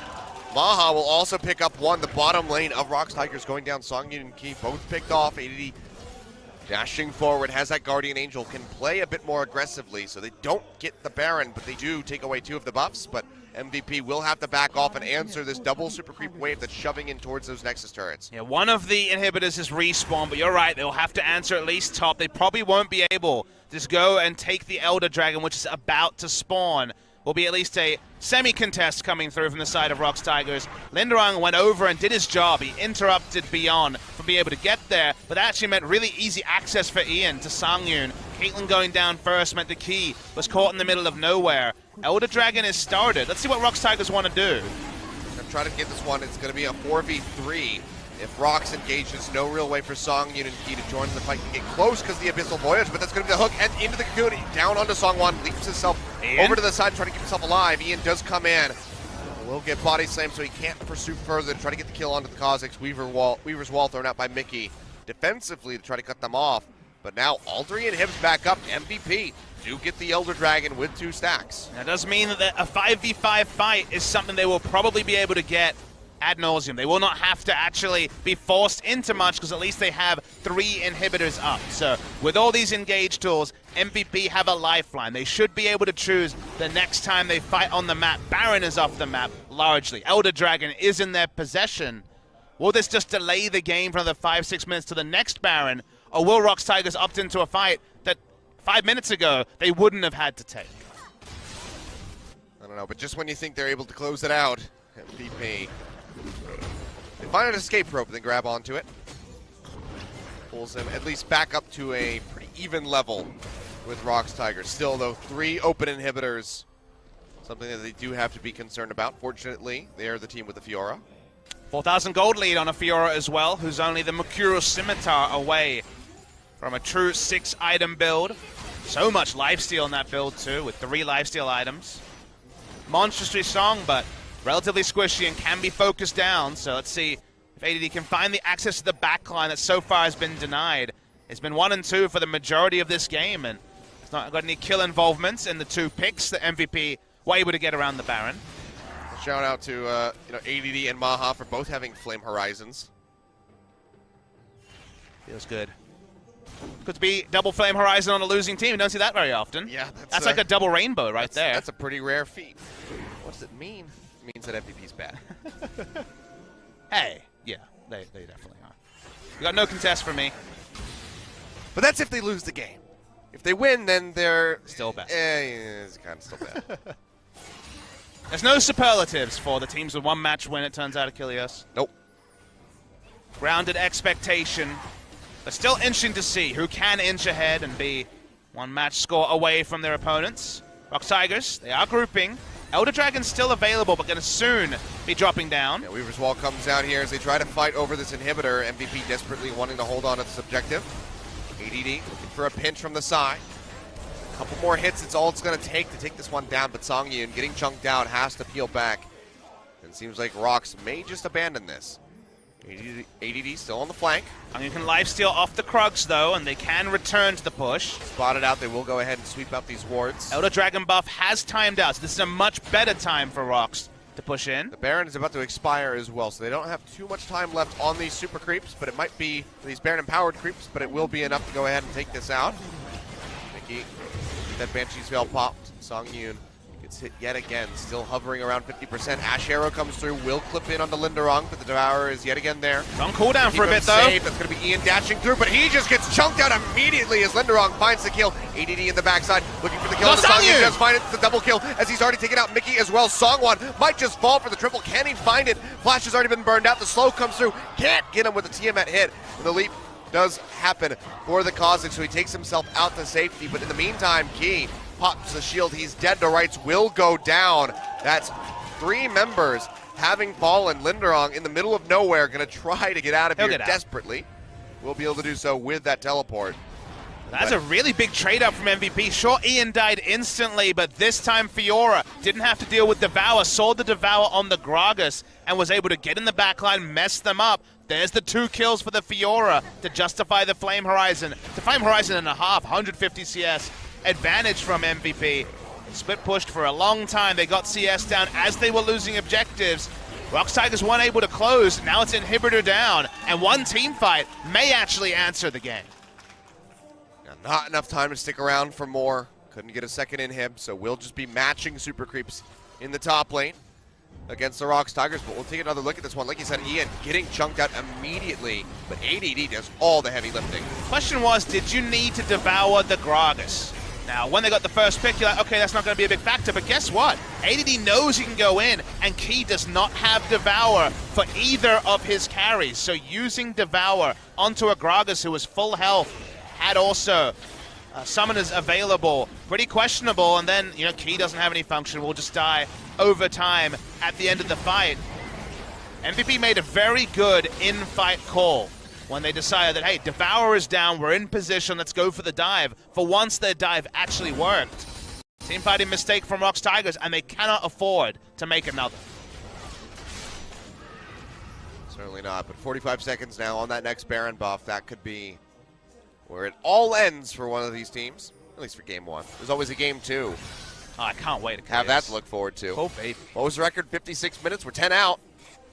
Maha will also pick up one. The bottom lane of ROX Tigers going down. Songyun and Key both picked off. ADD dashing forward, has that Guardian Angel, can play a bit more aggressively, so they don't get the Baron, but they do take away 2 of the buffs, but MVP will have to back off and answer this double super creep wave that's shoving in towards those Nexus turrets. Yeah, one of the inhibitors is respawn, but you're right, they'll have to answer at least top. They probably won't be able to just go and take the Elder Dragon, which is about to spawn. Will be at least a semi-contest coming through from the side of ROX Tigers. Linderong went over and did his job. He interrupted Beyond from being able to get there, but that actually meant really easy access for Ian to Songyun. Caitlyn going down first meant the Key was caught in the middle of nowhere. Elder Dragon is started. Let's see what ROX Tigers want to do. I'm trying to get this one. It's going to be a 4v3. If ROX engages, no real way for Songyun and Key to join in the fight and get close because the Abyssal Voyage, but that's going to be the hook and into the cocoon. Down onto Songwon, leaps himself over to the side, trying to keep himself alive. Ian does come in. Will get body slammed, so he can't pursue further to try to get the kill onto the Kazakhs. Weaver's wall thrown out by Mickey defensively to try to cut them off. But now Aldry and Hibbs back up. MVP do get the Elder Dragon with 2 stacks. That does mean that a 5v5 fight is something they will probably be able to get ad nauseum. They will not have to actually be forced into much because at least they have 3 inhibitors up. So with all these engage tools, MVP have a lifeline. They should be able to choose the next time they fight on the map. Baron is off the map largely. Elder Dragon is in their possession. Will this just delay the game for another 5-6 minutes to the next Baron? Or will ROX Tigers opt into a fight that 5 minutes ago they wouldn't have had to take? I don't know, but just when you think they're able to close it out, MVP, they find an escape rope and then grab onto it. Pulls him at least back up to a pretty even level with ROX Tigers. Still, though, 3 open inhibitors, something that they do have to be concerned about. Fortunately, they are the team with the Fiora. 4,000 gold lead on a Fiora as well, who's only the Mercurial Scimitar away from a true 6-item build. So much lifesteal in that build, too, with 3 lifesteal items. Monstrously strong, but relatively squishy and can be focused down. So let's see if ADD can find the access to the backline that so far has been denied. It's been 1 and 2 for the majority of this game, and it's not got any kill involvements in the 2 picks that MVP were able to get around the Baron. Shout out to ADD and Maha for both having Flame Horizons. Feels good. Could be double Flame Horizon on a losing team. You don't see that very often. Yeah, that's like a double rainbow right there. That's a pretty rare feat. What does it mean? It means that MVP's bad. Hey, yeah, they definitely are. You got no contest for me. But that's if they lose the game. If they win, then they're still bad. It's kind of still bad. There's no superlatives for the teams with 1 match win, it turns out, Achilles. Nope. Grounded expectation. But still interesting to see who can inch ahead and be 1 match score away from their opponents. ROX Tigers, they are grouping. Elder Dragon's still available, but going to soon be dropping down. Yeah, Weaver's Wall comes down here as they try to fight over this inhibitor. MVP desperately wanting to hold on to this objective. ADD looking for a pinch from the side. A couple more hits, it's all it's going to take this one down, but Songyun getting chunked out has to peel back. And seems like ROX may just abandon this. ADD still on the flank. You can lifesteal off the Krugs, though, and they can return to the push. Spotted out, they will go ahead and sweep out these wards. Elder Dragon buff has timed out, so this is a much better time for ROX to push in. The Baron is about to expire as well, so they don't have too much time left on these super creeps, but it might be these Baron empowered creeps, but it will be enough to go ahead and take this out. Mickey, that Banshee's Veil popped. Songyun gets hit yet again, still hovering around 50%. Ash Arrow comes through, will clip in onto Linderong, but the Devourer is yet again there. It's on cooldown for a bit, though. Safe. That's going to be Ian dashing through, but he just gets chunked out immediately as Linderong finds the kill. ADD in the backside, looking for the kill. Songyun does find it. It's a double kill as he's already taken out Mickey as well. Songwon might just fall for the triple. Can he find it? Flash has already been burned out. The slow comes through. Can't get him with the Tiamat hit. And the leap does happen for the Kazakhs, so he takes himself out to safety. But in the meantime, Key pops the shield. He's dead to rights, will go down. That's 3 members having fallen. Linderong in the middle of nowhere, going to try to get out of here desperately. Will be able to do so with that teleport. That's a really big trade-up from MVP. Sure, Ian died instantly, but this time Fiora didn't have to deal with Devour, saw the Devour on the Gragas, and was able to get in the backline, mess them up. There's the 2 kills for the Fiora to justify the Flame Horizon. The Flame Horizon and a half, 150 CS advantage from MVP. Split pushed for a long time. They got CS down as they were losing objectives. ROX Tigers weren't able to close. Now it's inhibitor down, and 1 team fight may actually answer the game. Now, not enough time to stick around for more. Couldn't get a second inhib, so we'll just be matching super creeps in the top lane against the ROX Tigers, but we'll take another look at this one. Like you said, Ian getting chunked out immediately, but ADD does all the heavy lifting. Question was, did you need to devour the Gragas? Now, when they got the first pick, you're like, okay, that's not going to be a big factor, but guess what? ADD knows he can go in, and Key does not have Devour for either of his carries, so using Devour onto a Gragas who was full health, had also summoners available, pretty questionable, and then, you know, Key doesn't have any function, will just die over time at the end of the fight. MVP made a very good in-fight call when they decided that, hey, Devour is down, we're in position, let's go for the dive. For once, their dive actually worked. Team fighting mistake from ROX Tigers, and they cannot afford to make another. Certainly not, but 45 seconds now on that next Baron buff. That could be where it all ends for one of these teams, at least for game one. There's always a game two. Oh, I can't wait to have that to look forward to. Oh, baby. What was the record? 56 minutes. We're 10 out.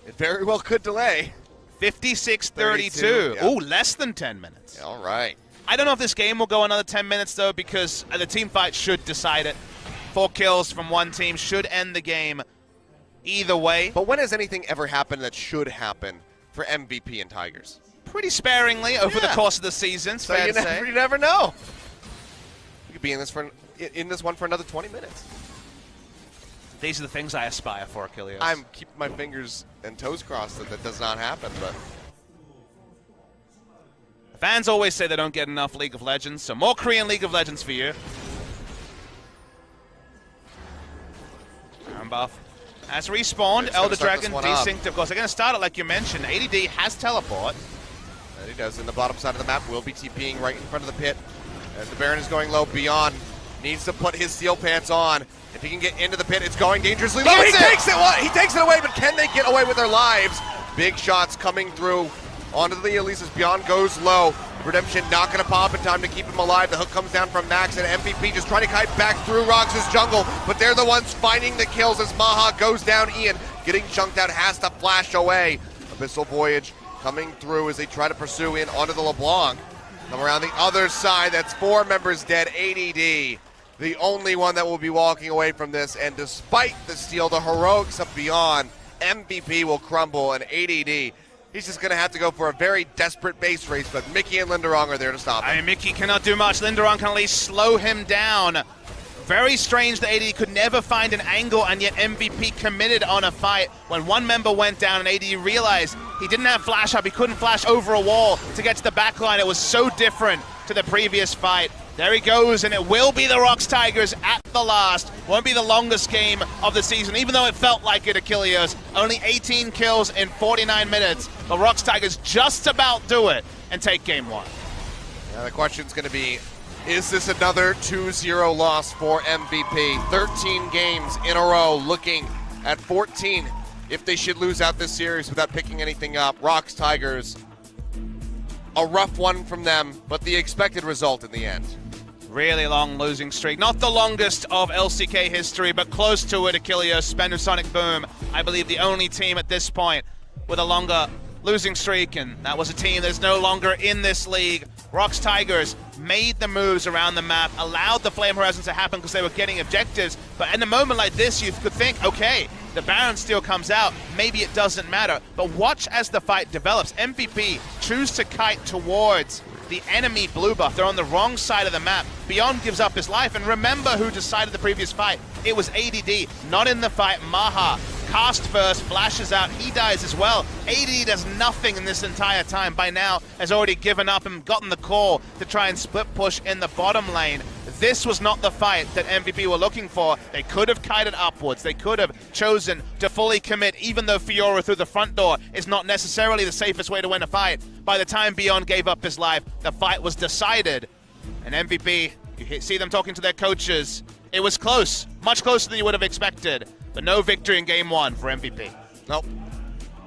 It very well could delay. 56-32. Yeah. Ooh, less than 10 minutes. Yeah, all right. I don't know if this game will go another 10 minutes, though, because the team fight should decide it. 4 kills from one team should end the game either way. But when has anything ever happened that should happen for MVP and Tigers? Pretty sparingly over the course of the season, So fair you to say. never know. We could be in this one for another 20 minutes. These are the things I aspire for, Achilles. I'm keeping my fingers and toes crossed that does not happen, but Fans always say they don't get enough League of Legends, so more Korean League of Legends for you. Buff has respawned. Elder Dragon desynced, of course. They're going to start it like you mentioned. ADD has teleport. And he does in the bottom side of the map. Will be TPing right in front of the pit. As the Baron is going low, Beyond needs to put his steel pants on. If he can get into the pit, it's going dangerously low. He takes it away, but can they get away with their lives? Big shots coming through onto the Elises. Beyond goes low. Redemption not going to pop in time to keep him alive. The hook comes down from Max, and MVP just trying to kite back through ROX's jungle, but they're the ones finding the kills as Maha goes down. Ian getting chunked out, has to flash away. Abyssal Voyage coming through as they try to pursue in onto the LeBlanc. Come around the other side, that's 4 members dead. ADD, the only one that will be walking away from this, and despite the steal, the heroics of Beyond, MVP will crumble, and ADD, he's just going to have to go for a very desperate base race, but Mickey and Linderong are there to stop him. I mean, Mickey cannot do much. Linderong can at least slow him down. Very strange that AD could never find an angle, and yet MVP committed on a fight. When one member went down and AD realized he didn't have flash up, he couldn't flash over a wall to get to the back line. It was so different to the previous fight. There he goes, and it will be the ROX Tigers at the last. Won't be the longest game of the season, even though it felt like it, Achilles. Only 18 kills in 49 minutes. The ROX Tigers just about do it and take game one. Now the question's going to be, is this another 2-0 loss for MVP? 13 games in a row, looking at 14 if they should lose out this series without picking anything up. ROX Tigers, a rough one from them, but the expected result in the end. Really long losing streak. Not the longest of LCK history, but close to it, Achilles. Sonic Boom, I believe the only team at this point with a longer losing streak, and that was a team that's no longer in this league. ROX Tigers made the moves around the map, allowed the Flame Horizon to happen because they were getting objectives, but in a moment like this, you could think, okay, the Baron steal comes out, maybe it doesn't matter, but watch as the fight develops. MVP choose to kite towards the enemy blue buff. They're on the wrong side of the map. Beyond gives up his life, and remember who decided the previous fight. It was ADD, not in the fight. Maha cast first, flashes out, he dies as well. ADD does nothing in this entire time. By now has already given up and gotten the call to try and split push in the bottom lane. This was not the fight that MVP were looking for. They could have kited upwards. They could have chosen to fully commit, even though Fiora through the front door is not necessarily the safest way to win a fight. By the time Beyond gave up his life, the fight was decided. And MVP, you see them talking to their coaches. It was close, much closer than you would have expected, but no victory in game one for MVP. Nope.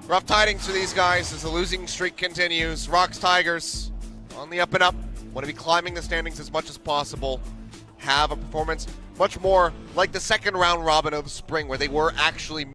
Rough tidings for these guys as the losing streak continues. ROX Tigers on the up and up. Want to be climbing the standings as much as possible. Have a performance much more like the second round robin of spring, where they were actually